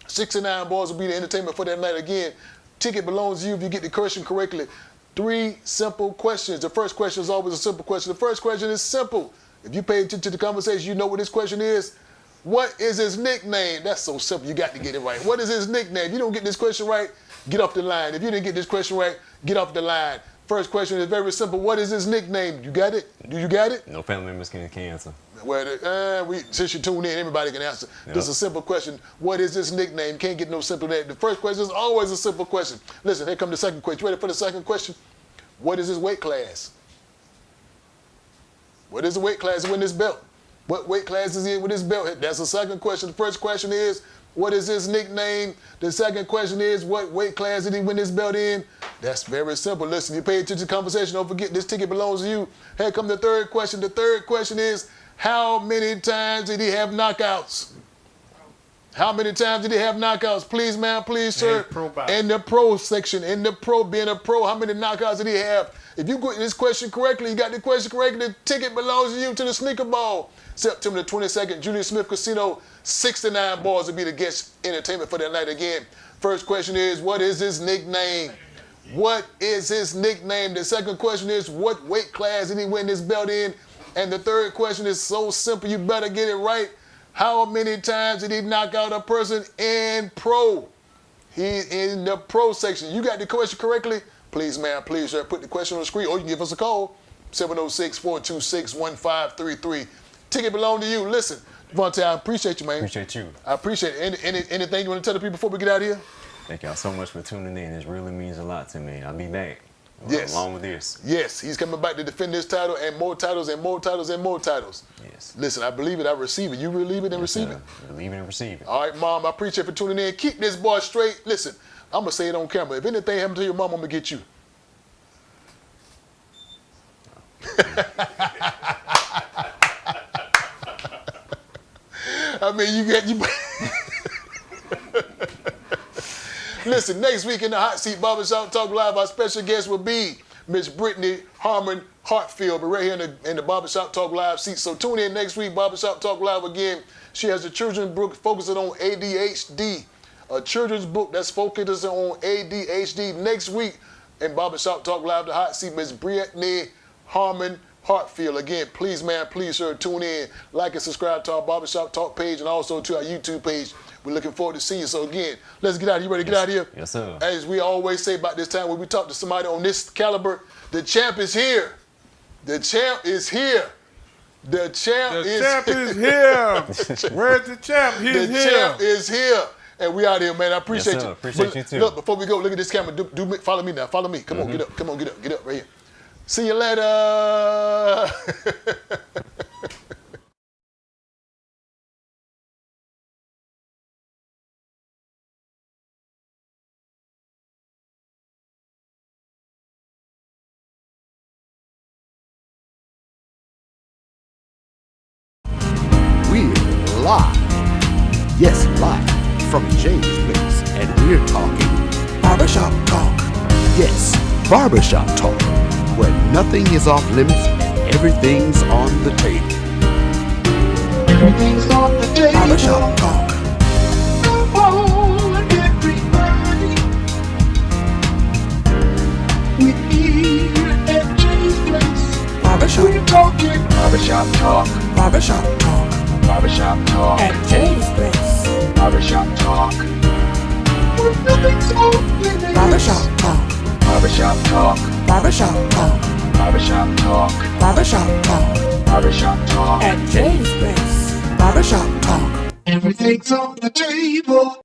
69 balls will be the entertainment for that night. Again, ticket belongs to you if you get the question correctly. 3 simple questions. The first question is always a simple question. The first question is simple. If you pay attention to the conversation, you know what this question is. What is his nickname? That's so simple. You got to get it right. What is his nickname? If you don't get this question right, get off the line. If you didn't get this question right, get off the line. First question is very simple. What is his nickname? You got it? Do you got it? No family members can answer. Well, since you tuned in, everybody can answer. Yep. This is a simple question. What is his nickname? Can't get no simple than that. The first question is always a simple question. Listen, here comes the second question. You ready for the second question? What is his weight class? What is the weight class to win this belt? What weight class is he in with this belt? That's the second question. The first question is, what is his nickname? The second question is, what weight class did he win this belt in? That's very simple. Listen, you pay attention to the conversation. Don't forget, this ticket belongs to you. Here comes the third question. The third question is, how many times did he have knockouts? How many times did he have knockouts? Please, ma'am, please, sir. And pro bout. In the pro section, being a pro, how many knockouts did he have? If you get this question correctly, you got the question correctly, the ticket belongs to you to the Sneaker Ball. September the 22nd, Julius Smith Casino, 69 balls will be the guest entertainment for that night again. First question is, what is his nickname? What is his nickname? The second question is, what weight class did he win this belt in? And the third question is so simple, you better get it right. How many times did he knock out a person in pro? He's in the pro section. You got the question correctly? Please, man, please, sir, put the question on the screen or you can give us a call, 706-426-1533. Ticket belong to you. Listen, Divante, I appreciate you, man. Appreciate you. I appreciate it. Anything you want to tell the people before we get out of here? Thank y'all so much for tuning in. This really means a lot to me. I'll be back. Yes. Along with this. Yes, he's coming back to defend this title and more titles and more titles and more titles. Yes. Listen, I believe it, I receive it. You believe it and receive it? Believe it and receive it. All right, Mom, I appreciate you for tuning in. Keep this boy straight. Listen, I'm going to say it on camera. If anything happens to your mom, I'm going to get you. I mean, you get you. Listen, next week in the Hot Seat Barbershop Talk Live, our special guest will be Miss Brittany Harmon Hartfield, but right here in the Barbershop Talk Live seat. So tune in next week, Barbershop Talk Live again. She has a children's book focusing on ADHD, a children's book that's focusing on ADHD. Next week in Barbershop Talk Live, the Hot Seat, Miss Brittany Harmon Hartfield. Again, please, man, please, sir, tune in, like and subscribe to our Barbershop Talk page and also to our YouTube page. We're looking forward to seeing you. So again, let's get out. You ready to get out of here? Yes, sir. As we always say about this time when we talk to somebody on this caliber, the champ is here. The champ is here. The champ is here. Where's the champ? He's here. The champ is here. And we out here, man. I appreciate Yes, sir. you. Appreciate you too. Look, before we go, look at this camera. Follow me now. Follow me. Come on, get up. Come on, get up. Get up right here. See you later. We're live. Yes, live from James Place, and we're talking Barbershop Talk. Yes, Barbershop Talk, where nothing is off limits and everything's on the table. Everything's on the table. Barbershop Talk. Come on, everybody. We're here at James Place. Barbershop. We're talking barbershop talk. Barbershop Talk. Barbershop talk. At James Place. Barbershop talk. Where nothing's off limits. Barbershop Talk. Barbershop talk. Barbershop Talk. Barbershop talk. Barbershop Talk. Barbershop talk. At James Place. Barbershop Talk. Everything's on the table.